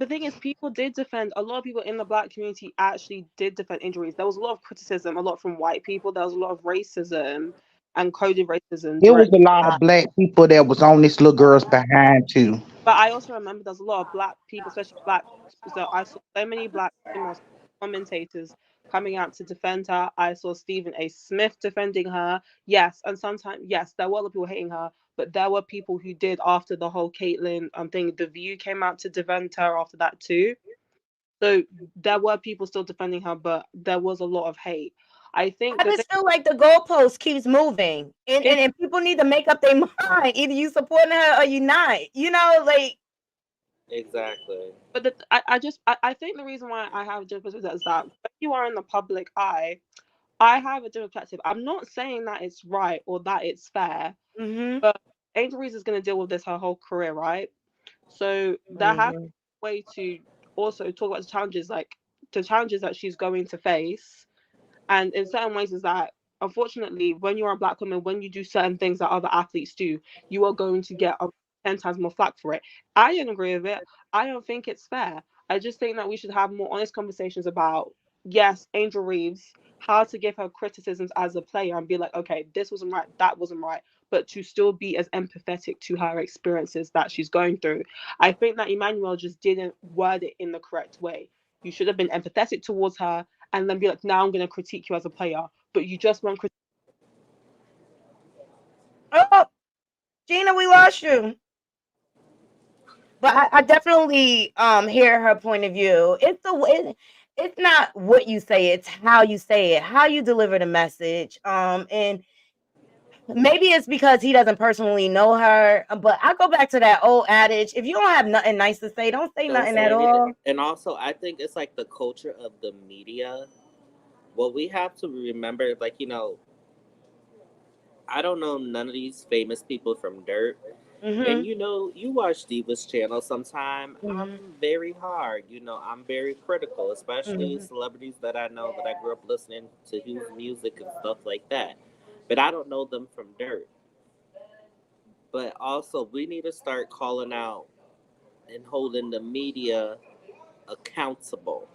Speaker 9: the thing is, people did defend. A lot of people in the black community actually did defend injuries. There was a lot of criticism, a lot from white people. There was a lot of racism and coded racism
Speaker 18: It was a
Speaker 9: directed.
Speaker 18: lot of black people that was on this little girl's behind too.
Speaker 9: But I also remember there's a lot of black people, especially black. So I saw so many black female commentators coming out to defend her. I saw Stephen A. Smith defending her. Yes, and sometimes yes, there were a lot of people hating her, but there were people who did after the whole Caitlyn thing. The View came out to defend her after that too. So there were people still defending her, but there was a lot of hate. I think
Speaker 1: I
Speaker 9: that
Speaker 1: just feel like the goalpost keeps moving, and people need to make up their mind. Either you supporting her or you not. You know, like
Speaker 17: Exactly.
Speaker 9: but I think the reason why I have a different perspective is that when you are in the public eye, I have a different perspective. I'm not saying that it's right or that it's fair, but Angel Reese is going to deal with this her whole career, right? So there has to be a way to also talk about the challenges that she's going to face. And in certain ways, is that unfortunately, when you're a black woman, when you do certain things that other athletes do, you are going to get 10 times more flack for it. I don't agree with it. I don't think it's fair. I just think that we should have more honest conversations about, yes, Angel Reeves, how to give her criticisms as a player and be like, okay, this wasn't right, that wasn't right, but to still be as empathetic to her experiences that she's going through. I think that Emmanuel just didn't word it in the correct way. You should have been empathetic towards her and then be like, now I'm going to critique you as a player. But you just want critique.
Speaker 1: oh, Gina, we lost you. But I definitely hear her point of view. It's not what you say, it's how you say it, how you deliver the message. And maybe it's because he doesn't personally know her. But I go back to that old adage: if you don't have nothing nice to say, don't say
Speaker 17: Don't
Speaker 1: nothing
Speaker 17: say
Speaker 1: at
Speaker 17: anything.
Speaker 1: all.
Speaker 17: And also, I think it's like the culture of the media. What we have to remember is like, I don't know none of these famous people from dirt. And you watch Diva's channel sometime. I'm very hard. I'm very critical, especially celebrities that I know that I grew up listening to whose music and stuff like that. But I don't know them from dirt. But also, we need to start calling out and holding the media accountable.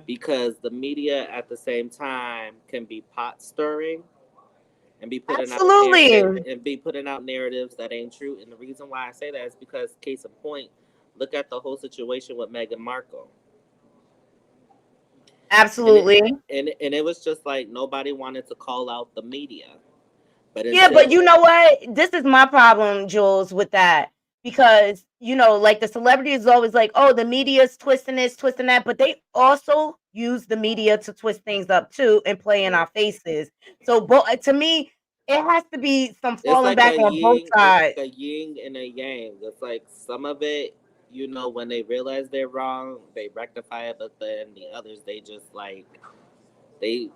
Speaker 17: Because the media at the same time can be pot stirring and be putting out
Speaker 1: Absolutely.
Speaker 17: and be putting out narratives that ain't true. And the reason why I say that is because, case in point, look at the whole situation with Meghan Markle.
Speaker 1: Absolutely.
Speaker 17: And it was just like nobody wanted to call out the media. But
Speaker 1: Yeah, but you know what? This is my problem, Jules, with that. Because, like the celebrity is always like, oh, the media's twisting this, twisting that. But they also use the media to twist things up too and play in our faces. So to me, it has to be some
Speaker 17: it's
Speaker 1: falling
Speaker 17: like
Speaker 1: back
Speaker 17: a
Speaker 1: on both
Speaker 17: yin, it's
Speaker 1: sides.
Speaker 17: like a yin and a yang. It's like some of it, when they realize they're wrong, they rectify it, but then the others, they just like they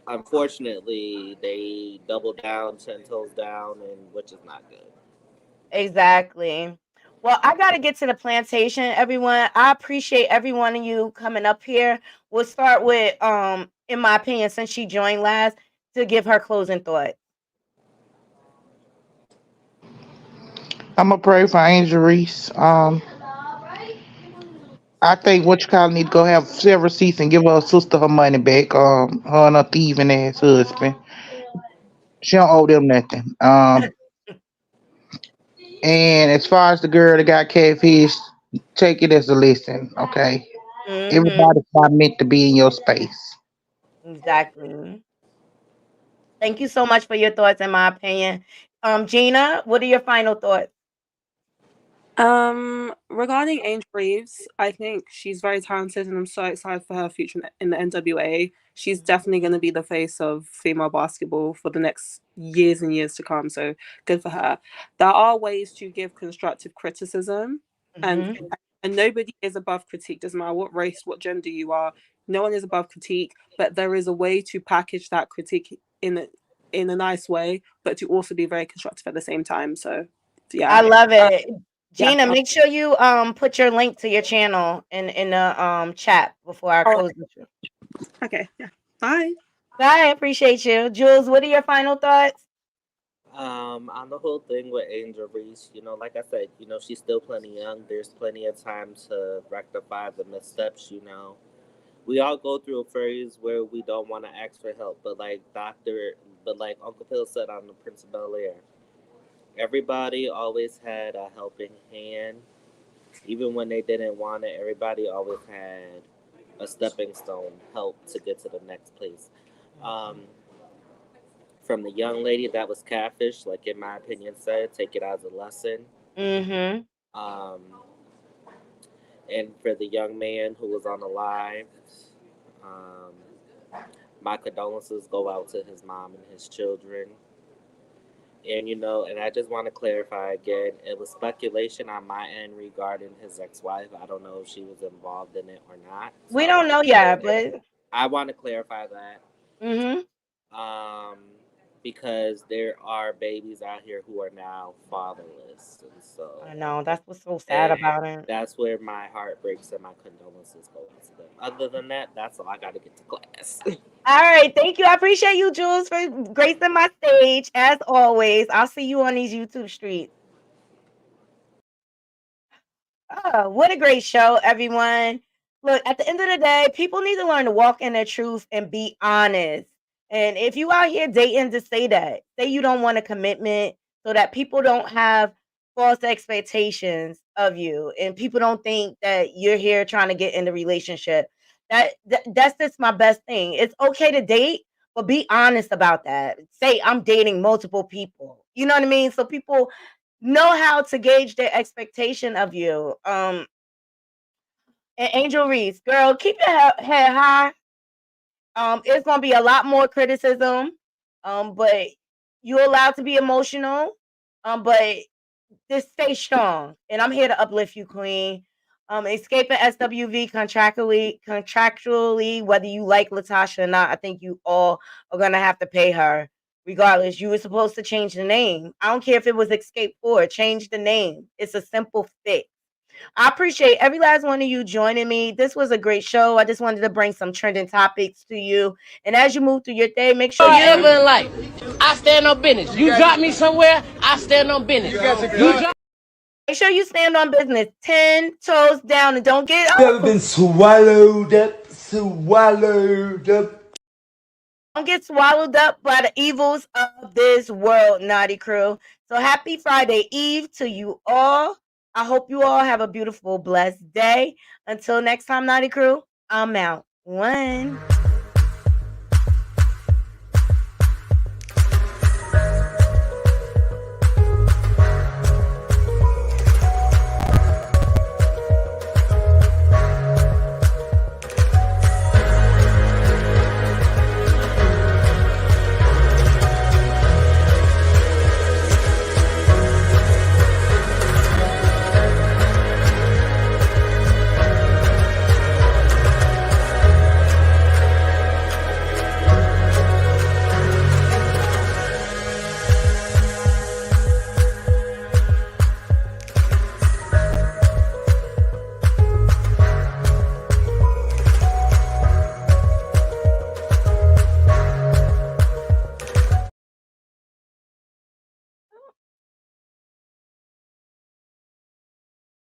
Speaker 17: unfortunately they double down, 10 toes down, and which is not good.
Speaker 1: Exactly. Well, I got to get to the plantation, everyone. I appreciate every one of you coming up here. We'll start with, in my opinion, since she joined last, to give her closing thought.
Speaker 18: I'm gonna pray for Angel Reese. I think what you call need to go have several seats and give her sister her money back. Her and her thieving ass husband. She don't owe them nothing. And as far as the girl that got catfish, take it as a lesson, okay? Everybody's not meant to be in your space.
Speaker 1: Exactly. Thank you so much for your thoughts, in my opinion. Gina, what are your final thoughts?
Speaker 9: Regarding Angel Reeves, I think she's very talented and I'm so excited for her future in the NWA. She's definitely going to be the face of female basketball for the next years and years to come. So good for her. There are ways to give constructive criticism and nobody is above critique. Doesn't matter what race, what gender you are. No one is above critique, but there is a way to package that critique in a nice way, but to also be very constructive at the same time. So yeah.
Speaker 1: I love it. Gina,
Speaker 9: Yeah.
Speaker 1: make sure you put your link to your channel in the chat before I close the show.
Speaker 9: Okay. Yeah. Bye.
Speaker 1: Bye. I appreciate you. Jules, what are your final thoughts?
Speaker 17: On the whole thing with Angel Reese, like I said, she's still plenty young. There's plenty of time to rectify the missteps. We all go through a phase where we don't want to ask for help, but like Uncle Phil said on the Prince of Bel Air, everybody always had a helping hand. Even when they didn't want it, everybody always had a stepping stone help to get to the next place. Um, from the young lady that was catfish, like in my opinion said, take it as a lesson.
Speaker 1: Mm-hmm.
Speaker 17: Um, and for the young man who was on the live, um, my condolences go out to his mom and his children. And I just want to clarify again, it was speculation on my end regarding his ex-wife. I don't know if she was involved in it or not. So
Speaker 1: We don't know yet, but
Speaker 17: I want to clarify that.
Speaker 1: mm-hmm.
Speaker 17: Um, because there are babies out here who are now fatherless, and so
Speaker 1: I know that's what's so sad about it.
Speaker 17: that's where my heart breaks and my condolences go out to them. Other than that, that's all I got to get to class.
Speaker 1: All right, thank you. I appreciate you, Jules, for gracing my stage as always. I'll see you on these YouTube streets. Oh, what a great show, everyone. Look, at the end of the day, people need to learn to walk in their truth and be honest. And if you out here dating, just say that. Say you don't want a commitment so that people don't have false expectations of you and people don't think that you're here trying to get in the relationship. That's just my best thing. It's okay to date, but be honest about that. Say I'm dating multiple people. You know what I mean? So people know how to gauge their expectation of you. And Angel Reese, girl, keep your head high. It's gonna be a lot more criticism. But you're allowed to be emotional. But just stay strong. And I'm here to uplift you, Queen. Xscape and SWV contractually, whether you like Latasha or not, I think you all are gonna have to pay her. Regardless, you were supposed to change the name. I don't care if it was Xscape 4, change the name. It's a simple fix. I appreciate every last one of you joining me. This was a great show. I just wanted to bring some trending topics to you. And as you move through your day, make sure
Speaker 2: Ever in life, I stand on business. You drop me somewhere, I stand on business.
Speaker 1: make sure you stand on business. 10 toes down and don't get
Speaker 19: Never been swallowed up, swallowed up.
Speaker 1: Don't get swallowed up by the evils of this world, naughty crew. So happy Friday Eve to you all. I hope you all have a beautiful, blessed day. Until next time, naughty crew, I'm out. One.